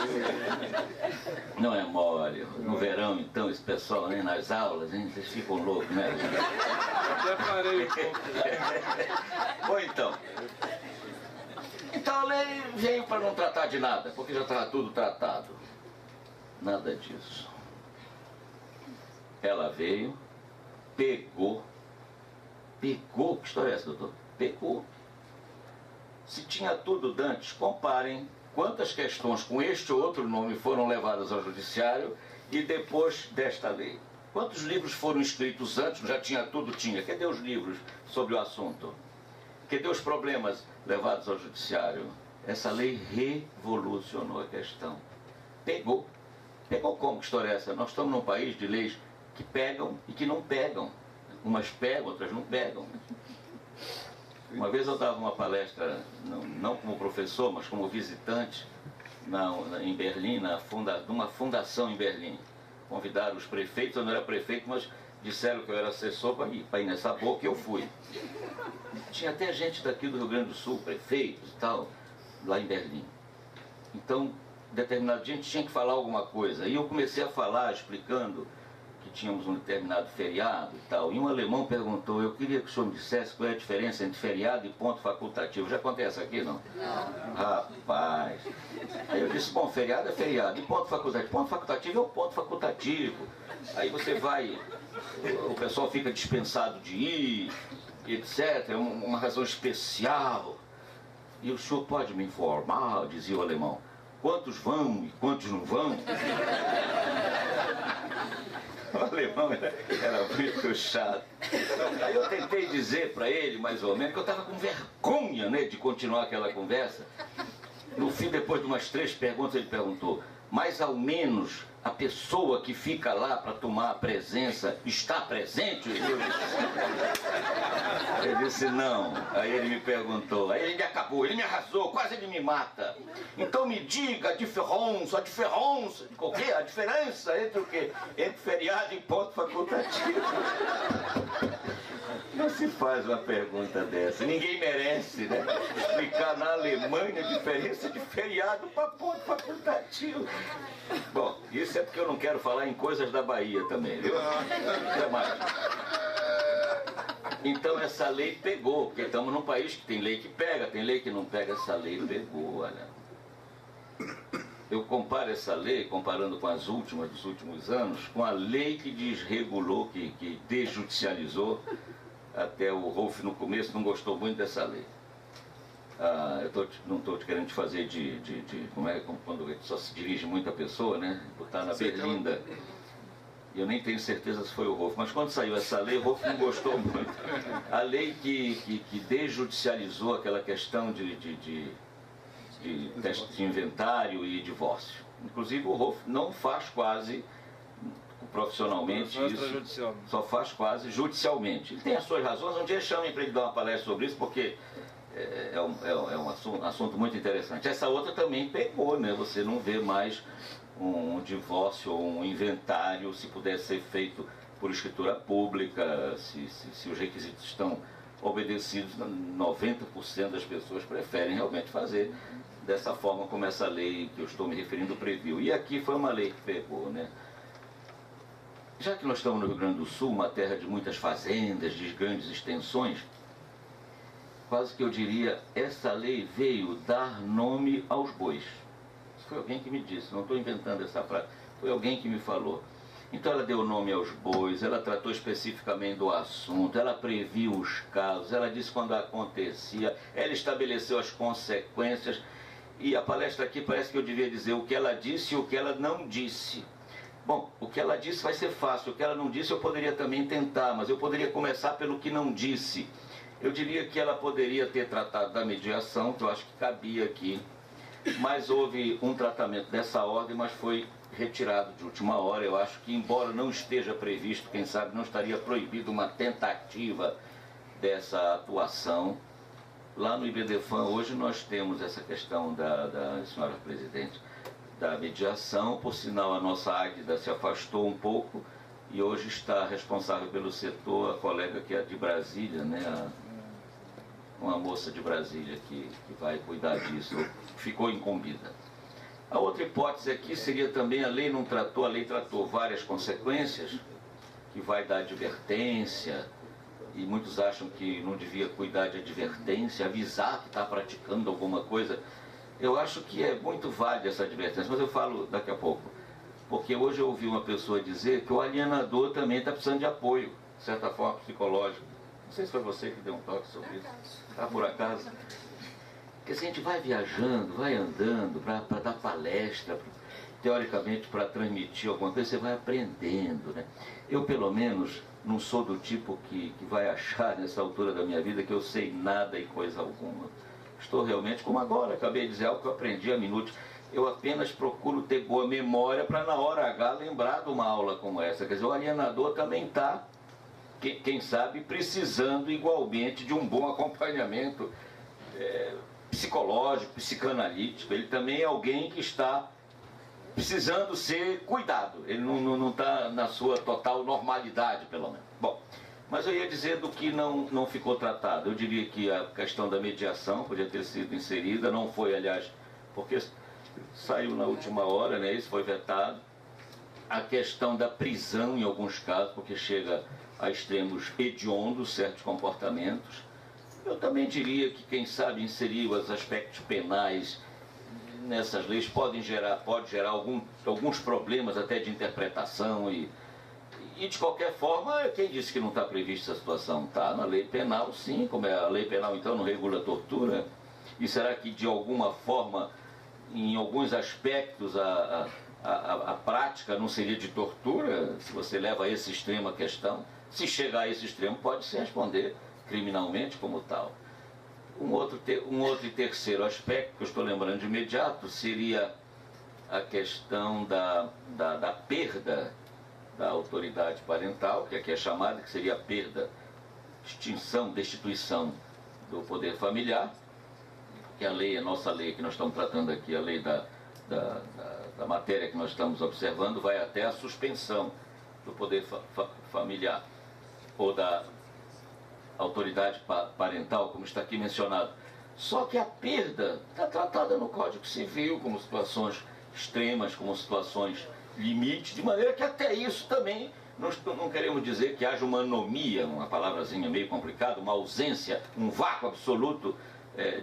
Não é mole. No verão, então, esse pessoal, né, nas aulas, hein, vocês ficam loucos, né? Já parei. Bom, então a lei veio para não tratar de nada, porque já estava tudo tratado. Nada disso. Ela veio, pegou. Que história é essa, doutor? Pegou. Se tinha tudo dantes, comparem quantas questões com este ou outro nome foram levadas ao judiciário e depois desta lei. Quantos livros foram escritos antes? Já tinha tudo, tinha. Cadê os livros sobre o assunto? Cadê os problemas levados ao judiciário? Essa lei revolucionou a questão. Pegou. Pegou como? Que história é essa? Nós estamos num país de leis que pegam e que não pegam. Umas pegam, outras não pegam. Uma vez eu dava uma palestra, não como professor, mas como visitante, em Berlim, numa fundação em Berlim. Convidaram os prefeitos, eu não era prefeito, mas disseram que eu era assessor para ir nessa boca e eu fui. Tinha até gente daqui do Rio Grande do Sul, prefeitos e tal, lá em Berlim. Então, determinado dia a gente tinha que falar alguma coisa. E eu comecei a falar, explicando que tínhamos um determinado feriado e tal. E um alemão perguntou, eu queria que o senhor me dissesse qual é a diferença entre feriado e ponto facultativo. Já acontece aqui, não? Não. Rapaz. Aí eu disse, bom, feriado é feriado. E ponto facultativo? Ponto facultativo é o ponto facultativo. Aí você vai, o pessoal fica dispensado de ir, etc. É uma razão especial. E o senhor pode me informar, dizia o alemão, quantos vão e quantos não vão? O alemão era muito chato. Aí eu tentei dizer para ele, mais ou menos, que eu estava com vergonha, né, de continuar aquela conversa. No fim, depois de umas 3 perguntas, ele perguntou, mas ao menos a pessoa que fica lá para tomar a presença está presente? Eu disse não. Aí ele me perguntou, aí ele me acabou, ele me arrasou, quase ele me mata. Então me diga a diferença, o quê? A diferença entre o quê? Entre feriado e ponto facultativo. Não se faz uma pergunta dessa, ninguém merece, né? Explicar na Alemanha a diferença de feriado para ponto facultativo. Bom, isso é porque eu não quero falar em coisas da Bahia também, viu? Então essa lei pegou, porque estamos num país que tem lei que pega, tem lei que não pega, essa lei pegou, olha. Eu comparo essa lei, comparando com as últimas dos últimos anos, com a lei que desregulou, que desjudicializou. Até o Rolf no começo não gostou muito dessa lei. Não estou querendo te fazer como é quando só se dirige muita pessoa, né? Botar na berlinda. Eu nem tenho certeza se foi o Rolf, mas quando saiu essa lei, o Rolf não gostou muito. A lei que desjudicializou aquela questão de teste de inventário e divórcio. Inclusive o Rolf não faz quase profissionalmente isso, só faz quase judicialmente. Ele tem as suas razões, um dia chamem para ele dar uma palestra sobre isso, porque é um assunto muito interessante. Essa outra também pegou, né? Você não vê mais um divórcio ou um inventário se puder ser feito por escritura pública, se os requisitos estão obedecidos, 90% das pessoas preferem realmente fazer dessa forma como essa lei que eu estou me referindo previu. E aqui foi uma lei que pegou, né? Já que nós estamos no Rio Grande do Sul, uma terra de muitas fazendas, de grandes extensões, quase que eu diria, essa lei veio dar nome aos bois. Isso foi alguém que me disse, não estou inventando essa frase, foi alguém que me falou. Então ela deu nome aos bois, ela tratou especificamente do assunto, ela previu os casos, ela disse quando acontecia, ela estabeleceu as consequências, e a palestra aqui parece que eu devia dizer o que ela disse e o que ela não disse. Bom, o que ela disse vai ser fácil, o que ela não disse eu poderia também tentar, mas eu poderia começar pelo que não disse. Eu diria que ela poderia ter tratado da mediação, que eu acho que cabia aqui, mas houve um tratamento dessa ordem, mas foi retirado de última hora. Eu acho que, embora não esteja previsto, quem sabe não estaria proibido uma tentativa dessa atuação. Lá no IBDFAN hoje nós temos essa questão da senhora presidente, da mediação. Por sinal, a nossa Águida se afastou um pouco e hoje está responsável pelo setor a colega que é de Brasília, né? Uma moça de Brasília que vai cuidar disso, ficou incumbida. A outra hipótese aqui seria também, a lei não tratou, a lei tratou várias consequências, que vai dar advertência, e muitos acham que não devia cuidar de advertência, avisar que está praticando alguma coisa. Eu acho que é muito válida essa advertência, mas eu falo daqui a pouco. Porque hoje eu ouvi uma pessoa dizer que o alienador também está precisando de apoio, de certa forma, psicológico. Não sei se foi você que deu um toque sobre isso, tá por acaso? Porque se a gente vai viajando, vai andando para dar palestra, teoricamente para transmitir alguma coisa, você vai aprendendo, né? Eu, pelo menos, não sou do tipo que vai achar, nessa altura da minha vida, que eu sei nada e coisa alguma. Estou realmente, como agora, acabei de dizer algo que eu aprendi há minutos. Eu apenas procuro ter boa memória para, na hora H, lembrar de uma aula como essa. Quer dizer, o alienador também está, quem sabe, precisando igualmente de um bom acompanhamento psicológico, psicanalítico. Ele também é alguém que está precisando ser cuidado. Ele não está na sua total normalidade, pelo menos. Bom, mas eu ia dizer do que não ficou tratado. Eu diria que a questão da mediação podia ter sido inserida, não foi, aliás, porque saiu na última hora, né? Isso foi vetado. A questão da prisão, em alguns casos, porque chega a extremos hediondos certos comportamentos. Eu também diria que, quem sabe, inserir os aspectos penais nessas leis pode gerar alguns problemas até de interpretação e de qualquer forma, quem disse que não está prevista essa situação? Está na lei penal, sim. Como é a lei penal, então, não regula a tortura? E será que, de alguma forma, em alguns aspectos, a prática não seria de tortura? Se você leva a esse extremo a questão, se chegar a esse extremo, pode-se responder criminalmente como tal. Um outro e terceiro aspecto que eu estou lembrando de imediato seria a questão da perda da autoridade parental, que aqui é chamada, que seria a perda, extinção, destituição do poder familiar, que a nossa lei que nós estamos tratando aqui, a lei da matéria que nós estamos observando, vai até a suspensão do poder familiar, ou da autoridade parental, como está aqui mencionado. Só que a perda está tratada no Código Civil como situações extremas, como situações limite, de maneira que até isso também, nós não queremos dizer que haja uma anomia, uma palavrazinha meio complicada, uma ausência, um vácuo absoluto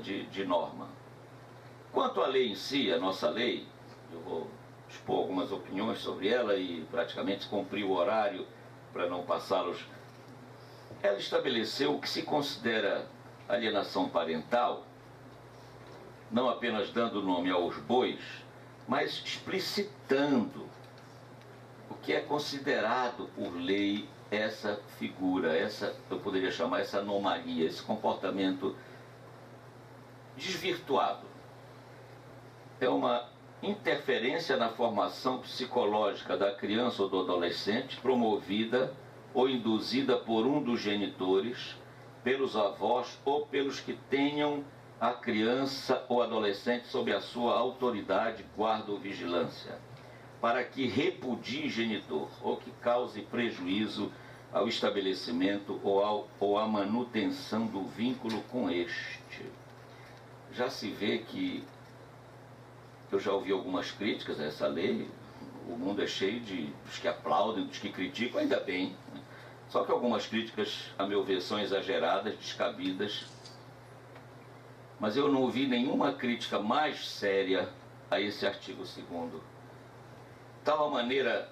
de norma. Quanto à lei em si, a nossa lei, eu vou expor algumas opiniões sobre ela e praticamente cumprir o horário para não passá-los. Ela estabeleceu o que se considera alienação parental, não apenas dando nome aos bois, mas explicitando o que é considerado por lei essa figura, eu poderia chamar essa anomalia, esse comportamento desvirtuado. É uma interferência na formação psicológica da criança ou do adolescente, promovida ou induzida por um dos genitores, pelos avós ou pelos que tenham a criança ou adolescente sob a sua autoridade, guarda ou vigilância, para que repudie genitor ou que cause prejuízo ao estabelecimento ou à manutenção do vínculo com este. Já se vê que eu já ouvi algumas críticas a essa lei. O mundo é cheio dos que aplaudem, dos que criticam, ainda bem. Só que algumas críticas, a meu ver, são exageradas, descabidas. Mas eu não ouvi nenhuma crítica mais séria a esse artigo 2º. Tal maneira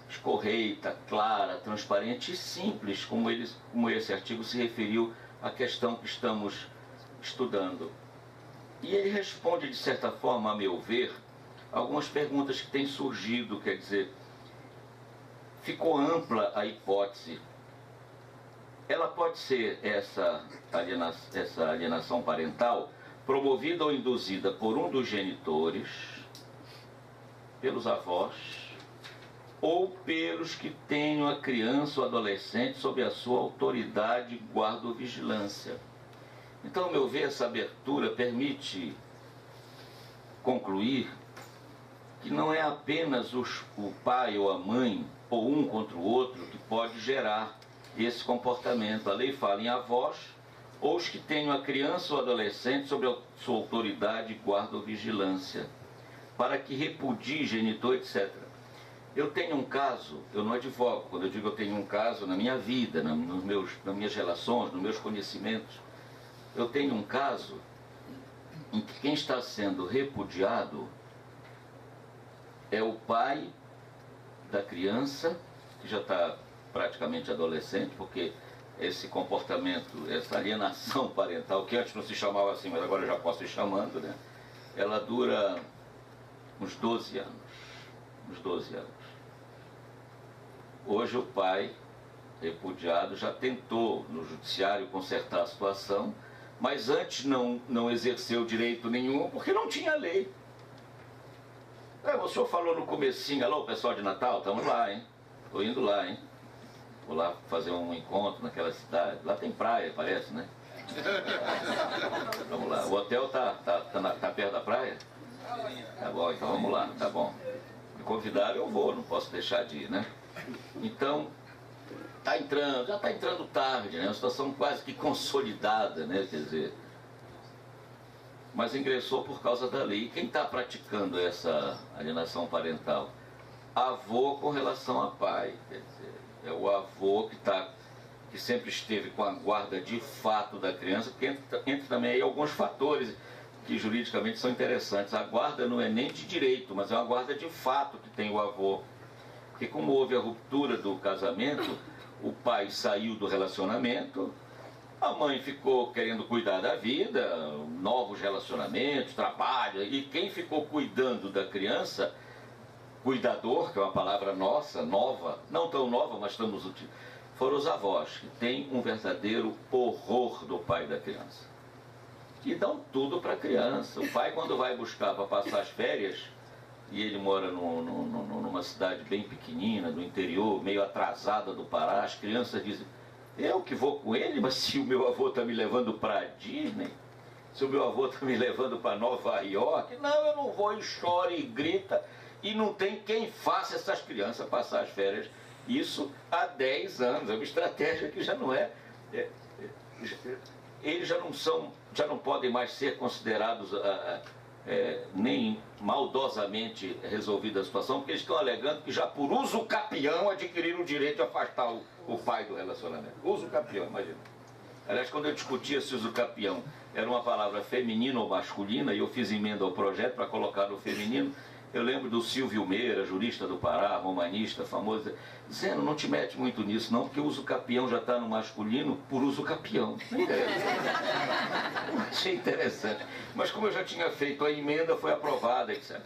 escorreita, clara, transparente e simples como esse artigo se referiu à questão que estamos estudando. E ele responde, de certa forma, a meu ver, algumas perguntas que têm surgido, quer dizer, ficou ampla a hipótese. Ela pode ser essa alienação parental promovida ou induzida por um dos genitores, pelos avós, ou pelos que tenham a criança ou adolescente sob a sua autoridade, guarda ou vigilância. Então, ao meu ver, essa abertura permite concluir que não é apenas o pai ou a mãe, ou um contra o outro, que pode gerar esse comportamento. A lei fala em avós, ou os que tenham a criança ou adolescente sob a sua autoridade, guarda ou vigilância, para que repudie genitor, etc. Eu tenho um caso, eu não advogo, quando eu digo eu tenho um caso na minha vida, nas minhas relações, nos meus conhecimentos, eu tenho um caso em que quem está sendo repudiado é o pai da criança, que já está praticamente adolescente, porque esse comportamento, essa alienação parental, que antes não se chamava assim, mas agora eu já posso ir chamando, né? Ela dura uns 12 anos. Uns 12 anos. Hoje o pai, repudiado, já tentou no judiciário consertar a situação, mas antes não exerceu direito nenhum, porque não tinha lei. O senhor falou no comecinho, alô, pessoal de Natal, estamos lá, hein? Estou indo lá, hein? Vou lá fazer um encontro naquela cidade. Lá tem praia, parece, né? Vamos lá. O hotel tá perto da praia? Tá bom, então vamos lá, tá bom. convidaram, eu vou, não posso deixar de ir, né? Então, já está entrando tarde, né? Uma situação quase que consolidada, né? Quer dizer, mas ingressou por causa da lei. E quem está praticando essa alienação parental? Avô com relação a pai, quer dizer, é o avô que sempre esteve com a guarda de fato da criança, porque entra também aí alguns fatores que juridicamente são interessantes. A guarda não é nem de direito, mas é uma guarda de fato que tem o avô. Porque como houve a ruptura do casamento, o pai saiu do relacionamento, a mãe ficou querendo cuidar da vida, novos relacionamentos, trabalho, e quem ficou cuidando da criança, cuidador, que é uma palavra nossa, nova, não tão nova, mas estamos utilizando, foram os avós, que têm um verdadeiro horror do pai da criança. E dão tudo para a criança. O pai, quando vai buscar para passar as férias, e ele mora numa cidade bem pequenina, do interior, meio atrasada do Pará, as crianças dizem, eu que vou com ele, mas se o meu avô está me levando para a Disney, se o meu avô está me levando para Nova York, não, eu não vou, e chora e grita, e não tem quem faça essas crianças passar as férias. Isso há 10 anos, é uma estratégia que já não eles já não podem mais ser considerados nem maldosamente resolvida a situação, porque eles estão alegando que já por uso capião adquiriram o direito de afastar o pai do relacionamento. Uso capião, imagina. Aliás, quando eu discutia se uso capião era uma palavra feminina ou masculina, e eu fiz emenda ao projeto para colocar no feminino, eu lembro do Silvio Meira, jurista do Pará, romanista, famoso, dizendo, não te mete muito nisso não, porque o uso capião já está no masculino por uso capião. Achei interessante. Mas como eu já tinha feito a emenda, foi aprovada, etc.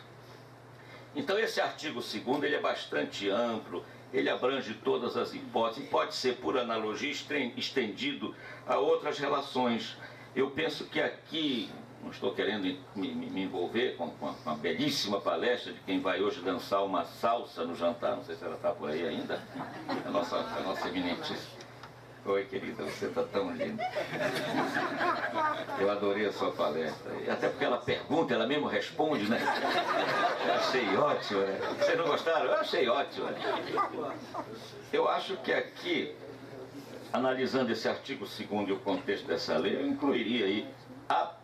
Então esse artigo 2º, ele é bastante amplo, ele abrange todas as hipóteses, pode ser por analogia estendido a outras relações. Eu penso que aqui, não estou querendo me envolver com a belíssima palestra de quem vai hoje dançar uma salsa no jantar, não sei se ela está por aí ainda, a nossa eminentíssima. Oi, querida, você está tão linda. Eu adorei a sua palestra. Até porque ela pergunta, ela mesmo responde, né? Eu achei ótimo, né? Vocês não gostaram? Eu achei ótimo. Né? Eu acho que aqui, analisando esse artigo 2º e o contexto dessa lei, eu incluiria aí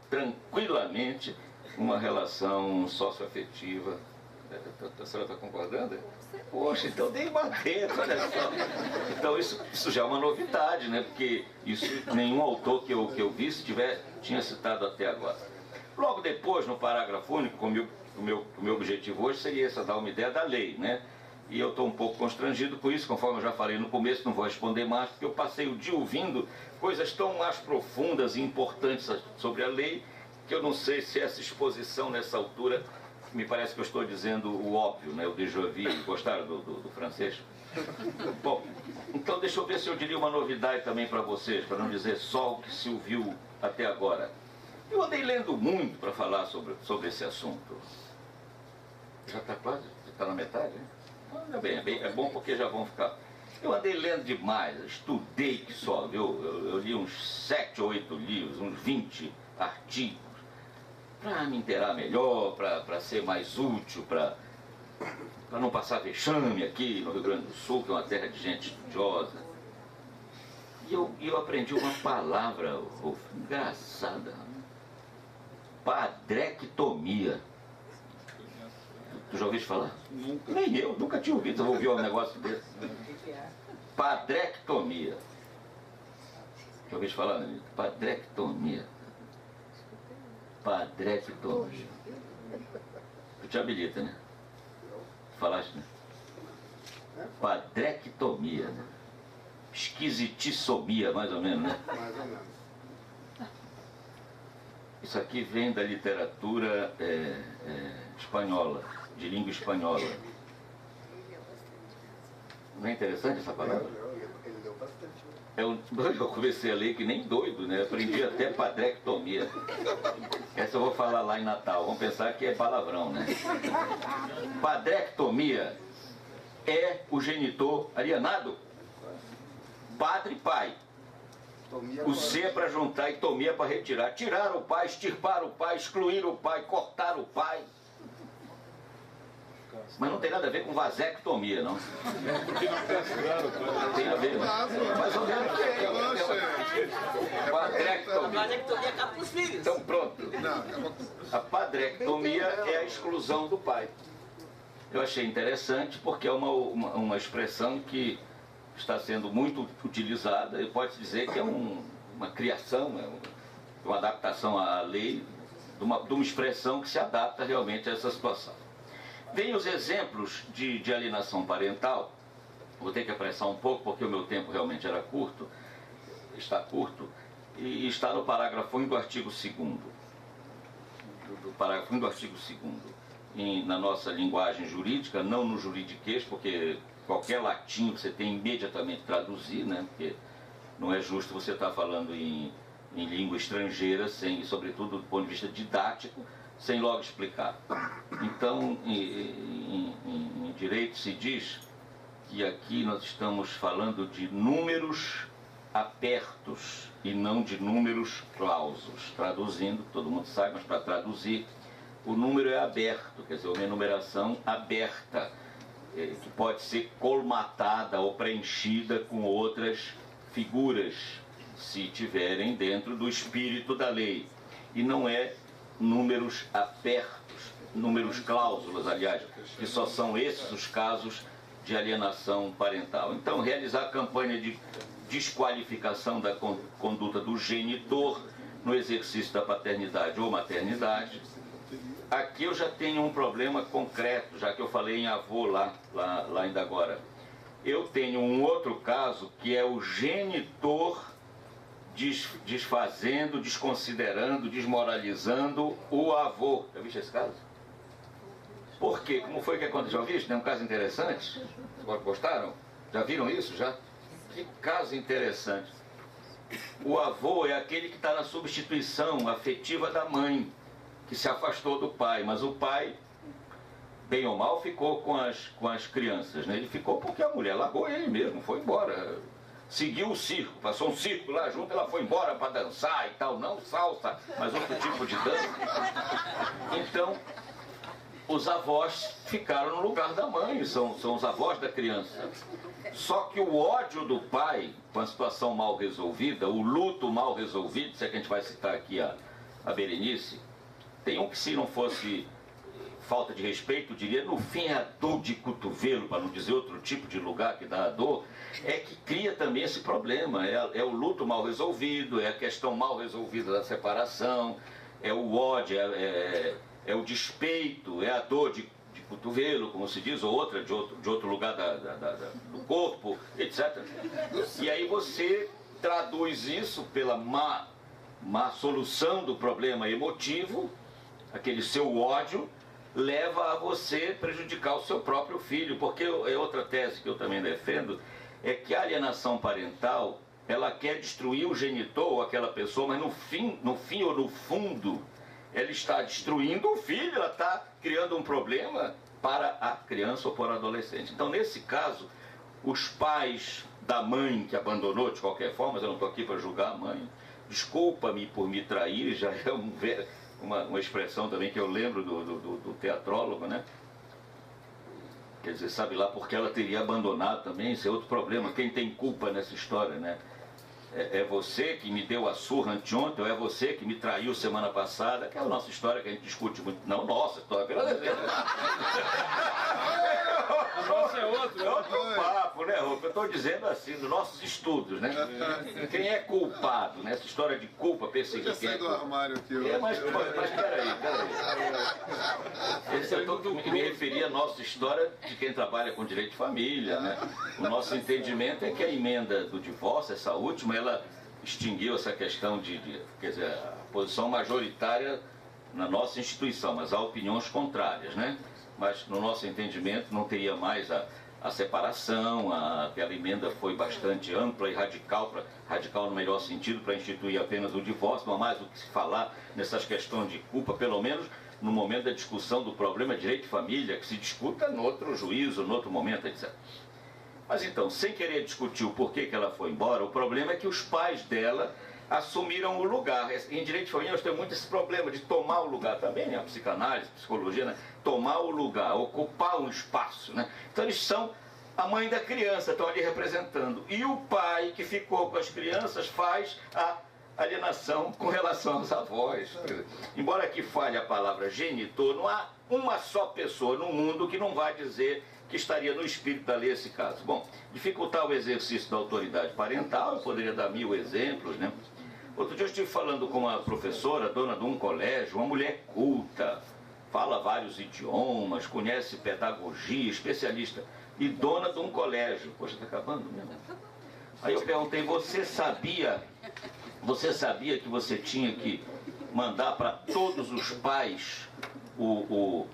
tranquilamente uma relação socioafetiva. A senhora está concordando? Poxa, então dei batendo, olha só. Então isso já é uma novidade, né? Porque isso nenhum autor que eu vi tinha citado até agora. Logo depois, no parágrafo único, o meu objetivo hoje seria esse, dar uma ideia da lei, né? E eu estou um pouco constrangido com isso, conforme eu já falei no começo, não vou responder mais, porque eu passei o dia ouvindo coisas tão mais profundas e importantes sobre a lei, que eu não sei se essa exposição nessa altura, me parece que eu estou dizendo o óbvio, né? O déjà vu. Gostaram do francês? Bom, então deixa eu ver se eu diria uma novidade também para vocês, para não dizer só o que se ouviu até agora. Eu andei lendo muito para falar sobre esse assunto. Já está quase? Já está na metade, né? É bom porque já vão ficar. Eu andei lendo demais, estudei que só, eu li uns 7 ou 8 livros, uns 20 artigos, para me inteirar melhor, para ser mais útil, para não passar vexame aqui no Rio Grande do Sul, que é uma terra de gente estudiosa. E eu aprendi uma palavra engraçada, padrectomia. Tu já ouviste falar? Nunca. Nem eu, nunca tinha ouvido, eu vou ouvir um negócio desse. Padrectomia. Já ouviste falar, né? Padrectomia. Padrectomia. Tu te habilita, né? Falaste, né? Padrectomia, né? Esquisitissomia, mais ou menos, né? Mais ou menos. Isso aqui vem da literatura espanhola, de língua espanhola. Não é interessante essa palavra? Ele leu bastante. Eu comecei a ler que nem doido, né? Aprendi até padrectomia. Essa eu vou falar lá em Natal. Vamos pensar que é palavrão, né? Padrectomia é o genitor alienado. Padre e pai. O C é para juntar e tomia para retirar. Tirar o pai, extirpar o pai, excluir o pai, cortar o pai. Mas não tem nada a ver com vasectomia, não. Porque não castraram. Tem a ver, mais ou menos. Padrectomia. Vasectomia acaba com os filhos. Então pronto. A padrectomia é a exclusão do pai. Eu achei interessante porque é uma expressão que está sendo muito utilizada e pode-se dizer que é uma criação, uma adaptação à lei, de uma expressão que se adapta realmente a essa situação. Vem os exemplos de alienação parental. Vou ter que apressar um pouco porque o meu tempo realmente era curto, está curto, e está no parágrafo 1 do artigo 2º. Do parágrafo 1 do artigo 2º. Na nossa linguagem jurídica, não no juridiquês, porque qualquer latim você tem imediatamente traduzir, né? Porque não é justo você estar falando em língua estrangeira, sobretudo do ponto de vista didático, sem logo explicar. Então, em direito se diz que aqui nós estamos falando de números apertos e não de números clausos. Traduzindo, todo mundo sabe, mas para traduzir, o número é aberto, quer dizer, uma enumeração aberta, que pode ser colmatada ou preenchida com outras figuras, se tiverem dentro do espírito da lei. E não é números apertos, números cláusulas, aliás, que só são esses os casos de alienação parental. Então, realizar a campanha de desqualificação da conduta do genitor no exercício da paternidade ou maternidade. Aqui eu já tenho um problema concreto, já que eu falei em avô lá ainda agora. Eu tenho um outro caso que é o genitor desfazendo, desconsiderando, desmoralizando o avô. Já viste esse caso? Por quê? Como foi que aconteceu? Já viste? É um caso interessante? Gostaram? Já viram isso? Já? Que caso interessante. O avô é aquele que está na substituição afetiva da mãe, que se afastou do pai, mas o pai, bem ou mal, ficou com as crianças, né? Ele ficou porque a mulher largou ele mesmo, foi embora. Seguiu o circo, passou um circo lá junto, ela foi embora para dançar e tal, não salsa, mas outro tipo de dança. Então, os avós ficaram no lugar da mãe, são os avós da criança. Só que o ódio do pai, com a situação mal resolvida, o luto mal resolvido, se é que a gente vai citar aqui a Berenice, tem um que, se não fosse falta de respeito, diria, no fim é a dor de cotovelo, para não dizer outro tipo de lugar que dá a dor, é que cria também esse problema. É o luto mal resolvido, é a questão mal resolvida da separação, é o ódio, é o despeito, é a dor de cotovelo, como se diz, ou outra de outro lugar do corpo, etc. E aí você traduz isso pela má solução do problema emotivo, aquele seu ódio, leva a você prejudicar o seu próprio filho, porque é outra tese que eu também defendo, é que a alienação parental, ela quer destruir o genitor ou aquela pessoa, mas no fim ou no fundo, ela está destruindo o filho, ela está criando um problema para a criança ou para o adolescente. Então, nesse caso, os pais da mãe que abandonou de qualquer forma, mas eu não estou aqui para julgar a mãe, desculpa-me por me trair, já é uma expressão também que eu lembro do teatrólogo, né? Quer dizer, sabe lá porque ela teria abandonado também, isso é outro problema. Quem tem culpa nessa história, né? É você que me deu a surra anteontem, ou é você que me traiu semana passada? Aquela nossa história que a gente discute muito. Não, nossa história, pela dever. Nossa, é outro papo, né, Rô? Eu estou dizendo assim, dos nossos estudos, né? Quem é culpado nessa história de culpa, perseguir quem é culpado? Mas peraí. Esse é todo que me referia à nossa história de quem trabalha com direito de família, né? O nosso entendimento é que a emenda do divórcio, essa última, ela extinguiu essa questão quer dizer, a posição majoritária na nossa instituição, mas há opiniões contrárias, né? Mas no nosso entendimento não teria mais a separação, aquela emenda foi bastante ampla e radical no melhor sentido, para instituir apenas o divórcio, não há mais o que se falar nessas questões de culpa, pelo menos no momento da discussão do problema de direito de família, que se discuta no outro juízo, no outro momento, etc. Mas então, sem querer discutir o porquê que ela foi embora, o problema é que os pais dela assumiram o lugar. Em direito de família nós temos muito esse problema de tomar o lugar também, né? A psicanálise, a psicologia, né? Tomar o lugar, ocupar um espaço, né? Então eles são a mãe da criança, estão ali representando. E o pai que ficou com as crianças faz a alienação com relação aos avós. Embora aqui falhe a palavra genitor, não há uma só pessoa no mundo que não vai dizer que estaria no espírito da lei esse caso. Bom, dificultar o exercício da autoridade parental, eu poderia dar 1000 exemplos, né? Outro dia eu estive falando com uma professora, dona de um colégio, uma mulher culta, fala vários idiomas, conhece pedagogia, especialista, e dona de um colégio. Poxa, está acabando mesmo? Aí eu perguntei, você sabia que você tinha que mandar para todos os pais o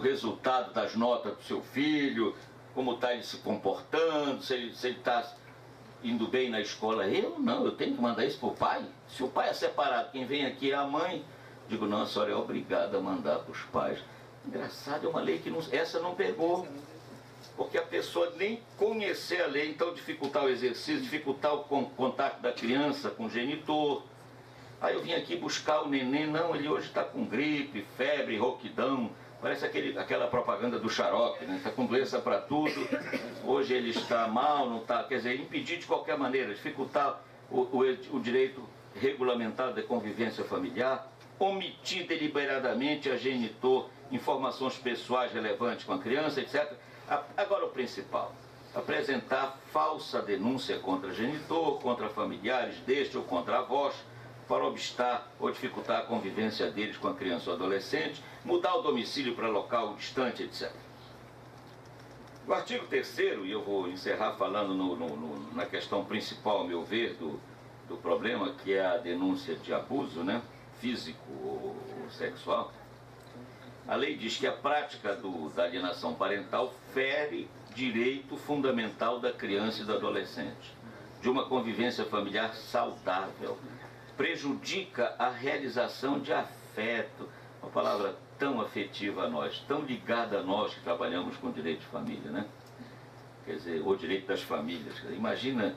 resultado das notas do seu filho, como está ele se comportando, se ele está indo bem na escola? Eu não, eu tenho que mandar isso para o pai. Se o pai é separado, quem vem aqui é a mãe. Digo, não, a senhora é obrigada a mandar para os pais. Engraçado, é uma lei que essa não pegou. Porque a pessoa nem conhecer a lei, então dificultar o exercício, dificultar o contato da criança com o genitor. Aí eu vim aqui buscar o neném, não, ele hoje está com gripe, febre, rouquidão, parece aquela propaganda do xarope, né? Está com doença para tudo, hoje ele está mal, não está, quer dizer, impedir de qualquer maneira, dificultar o direito regulamentado da convivência familiar, omitir deliberadamente a genitor informações pessoais relevantes com a criança, etc. Agora o principal, apresentar falsa denúncia contra genitor, contra familiares deste ou contra avós, para obstar ou dificultar a convivência deles com a criança ou adolescente, mudar o domicílio para local distante, etc. O artigo 3º, e eu vou encerrar falando na questão principal, ao meu ver, do problema, que é a denúncia de abuso, né, físico ou sexual. A lei diz que a prática da alienação parental fere direito fundamental da criança e do adolescente, de uma convivência familiar saudável, prejudica a realização de afeto, uma palavra tão afetiva a nós, tão ligada a nós que trabalhamos com direito de família, né? Quer dizer, o direito das famílias. Imagina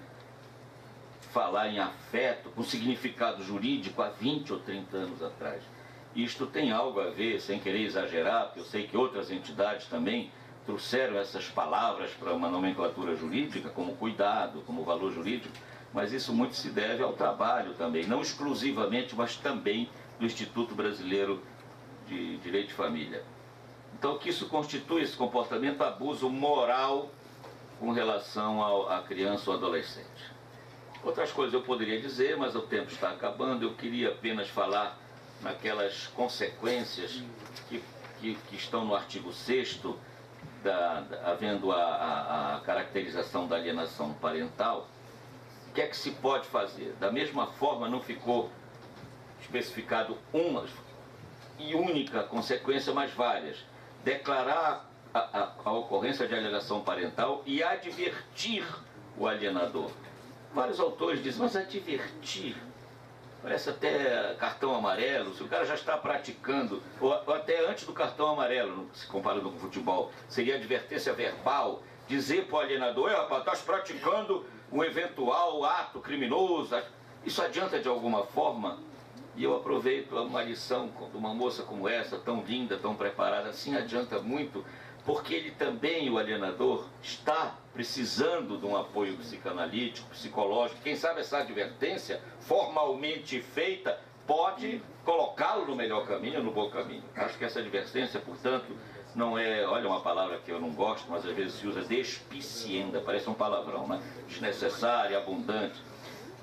falar em afeto com significado jurídico há 20 ou 30 anos atrás. Isto tem algo a ver, sem querer exagerar, porque eu sei que outras entidades também trouxeram essas palavras para uma nomenclatura jurídica, como cuidado, como valor jurídico, mas isso muito se deve ao trabalho também, não exclusivamente, mas também do Instituto Brasileiro de Direito de Família. Então, o que isso constitui, esse comportamento, abuso moral com relação à criança ou adolescente. Outras coisas eu poderia dizer, mas o tempo está acabando, eu queria apenas falar naquelas consequências que estão no artigo 6º, havendo a caracterização da alienação parental. O que é que se pode fazer? Da mesma forma, não ficou especificado uma e única consequência, mas várias. Declarar a ocorrência de alienação parental e advertir o alienador. Vários autores dizem, mas advertir... Parece até cartão amarelo, se o cara já está praticando, ou até antes do cartão amarelo, se comparando com o futebol, seria advertência verbal, dizer para o alienador, rapaz, estás praticando um eventual ato criminoso. Isso adianta de alguma forma? E eu aproveito uma lição de uma moça como essa, tão linda, tão preparada, assim adianta muito, porque ele também, o alienador, está precisando de um apoio psicanalítico, psicológico. Quem sabe essa advertência, formalmente feita, pode colocá-lo no melhor caminho, no bom caminho. Acho que essa advertência, portanto, não é, olha uma palavra que eu não gosto, mas às vezes se usa, despicienda, parece um palavrão, né? Desnecessária, abundante.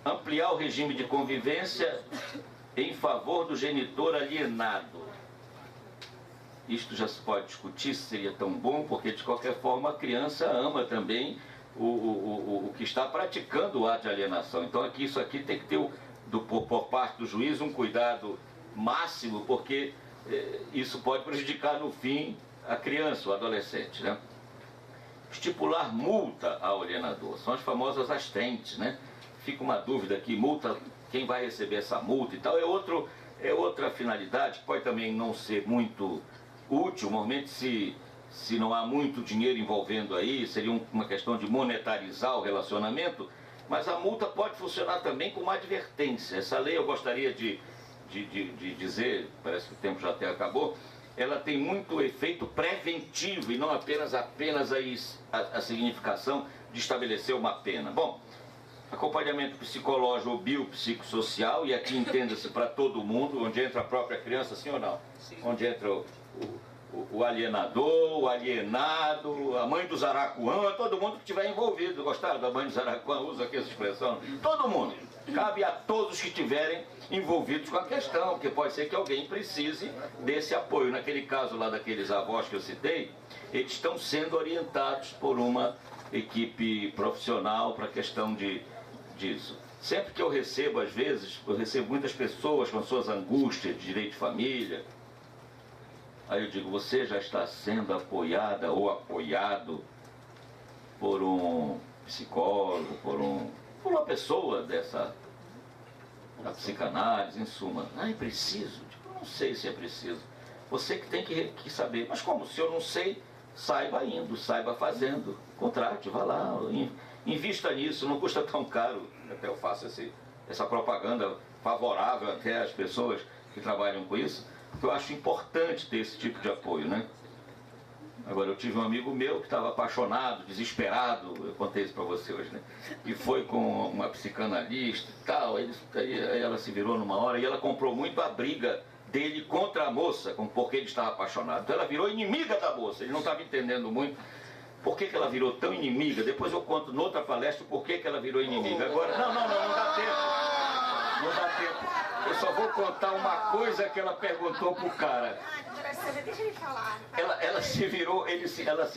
Ampliar o regime de convivência em favor do genitor alienado. Isto já se pode discutir se seria tão bom, porque de qualquer forma a criança ama também o que está praticando o ato de alienação. Então isso aqui tem que ter, por parte do juiz, um cuidado máximo, porque isso pode prejudicar no fim a criança, o adolescente, né? Estipular multa ao alienador, são as famosas astentes, né? Fica uma dúvida aqui, multa, quem vai receber essa multa e tal, é outra finalidade, que pode também não ser muito útil, normalmente se não há muito dinheiro envolvendo aí, seria uma questão de monetarizar o relacionamento, Mas a multa pode funcionar também como advertência. Essa lei, eu gostaria de dizer, parece que o tempo já até acabou, ela tem muito efeito preventivo e não apenas a significação de estabelecer uma pena. Bom, acompanhamento psicológico ou biopsicossocial, e aqui entenda-se para todo mundo, onde entra a própria criança, sim ou não? Sim. Onde entra o alienador, o alienado, a mãe do Zaracuã, todo mundo que estiver envolvido. Gostaram da mãe do Zaracuã? Usa aqui essa expressão. Todo mundo. Cabe a todos que estiverem envolvidos com a questão, porque pode ser que alguém precise desse apoio. Naquele caso lá daqueles avós que eu citei, eles estão sendo orientados por uma equipe profissional para a questão disso. Sempre que eu recebo, às vezes, eu recebo muitas pessoas com suas angústias de direito de família. Aí eu digo, você já está sendo apoiada ou apoiado por um psicólogo, por uma pessoa da psicanálise, em suma. Ah, é preciso? Tipo, não sei se é preciso. Você que tem que saber. Mas como? Se eu não sei, saiba indo, saiba fazendo. Contrate, vá lá, invista nisso, não custa tão caro. Até eu faço essa propaganda favorável até às pessoas que trabalham com isso, porque eu acho importante ter esse tipo de apoio, né? Agora, eu tive um amigo meu que estava apaixonado, desesperado, eu contei isso para você hoje, né? E foi com uma psicanalista e tal, aí ela se virou numa hora e ela comprou muito a briga dele contra a moça, porque ele estava apaixonado. Então ela virou inimiga da moça, ele não estava entendendo muito por que ela virou tão inimiga. Depois eu conto noutra palestra por que ela virou inimiga. Agora, não dá tempo. Não dá tempo. Eu só vou contar uma coisa que ela perguntou pro cara. Deixa ele falar. Ela se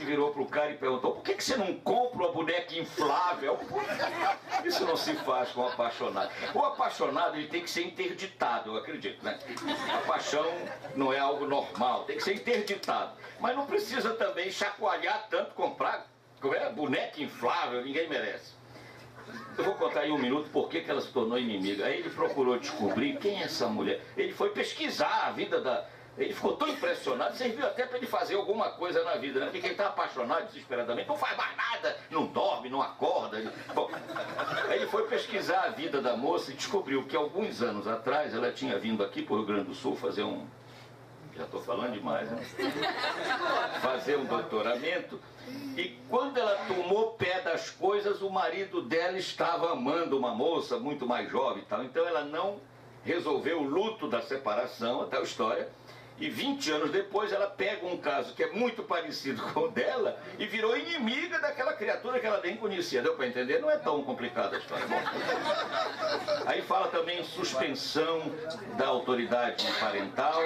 virou pro cara e perguntou: por que você não compra uma boneca inflável? Isso não se faz com o apaixonado. O apaixonado, ele tem que ser interditado, eu acredito, né? A paixão não é algo normal, tem que ser interditado. Mas não precisa também chacoalhar tanto, comprar boneca inflável, ninguém merece. Eu vou contar em um minuto por que ela se tornou inimiga. Aí ele procurou descobrir quem é essa mulher. Ele foi pesquisar a vida da... Ele ficou tão impressionado, serviu até para ele fazer alguma coisa na vida, né? Porque quem está apaixonado desesperadamente não faz mais nada, não dorme, não acorda. Bom, aí ele foi pesquisar a vida da moça e descobriu que alguns anos atrás ela tinha vindo aqui para o Rio Grande do Sul fazer já estou falando demais, né? Fazer um doutoramento. E quando ela tomou pé das coisas, o marido dela estava amando uma moça muito mais jovem e tal. Então ela não resolveu o luto da separação, a tal história. E 20 anos depois ela pega um caso que é muito parecido com o dela e virou inimiga daquela criatura que ela nem conhecia. Deu para entender? Não é tão complicada a história. Bom, aí fala também em suspensão da autoridade parental.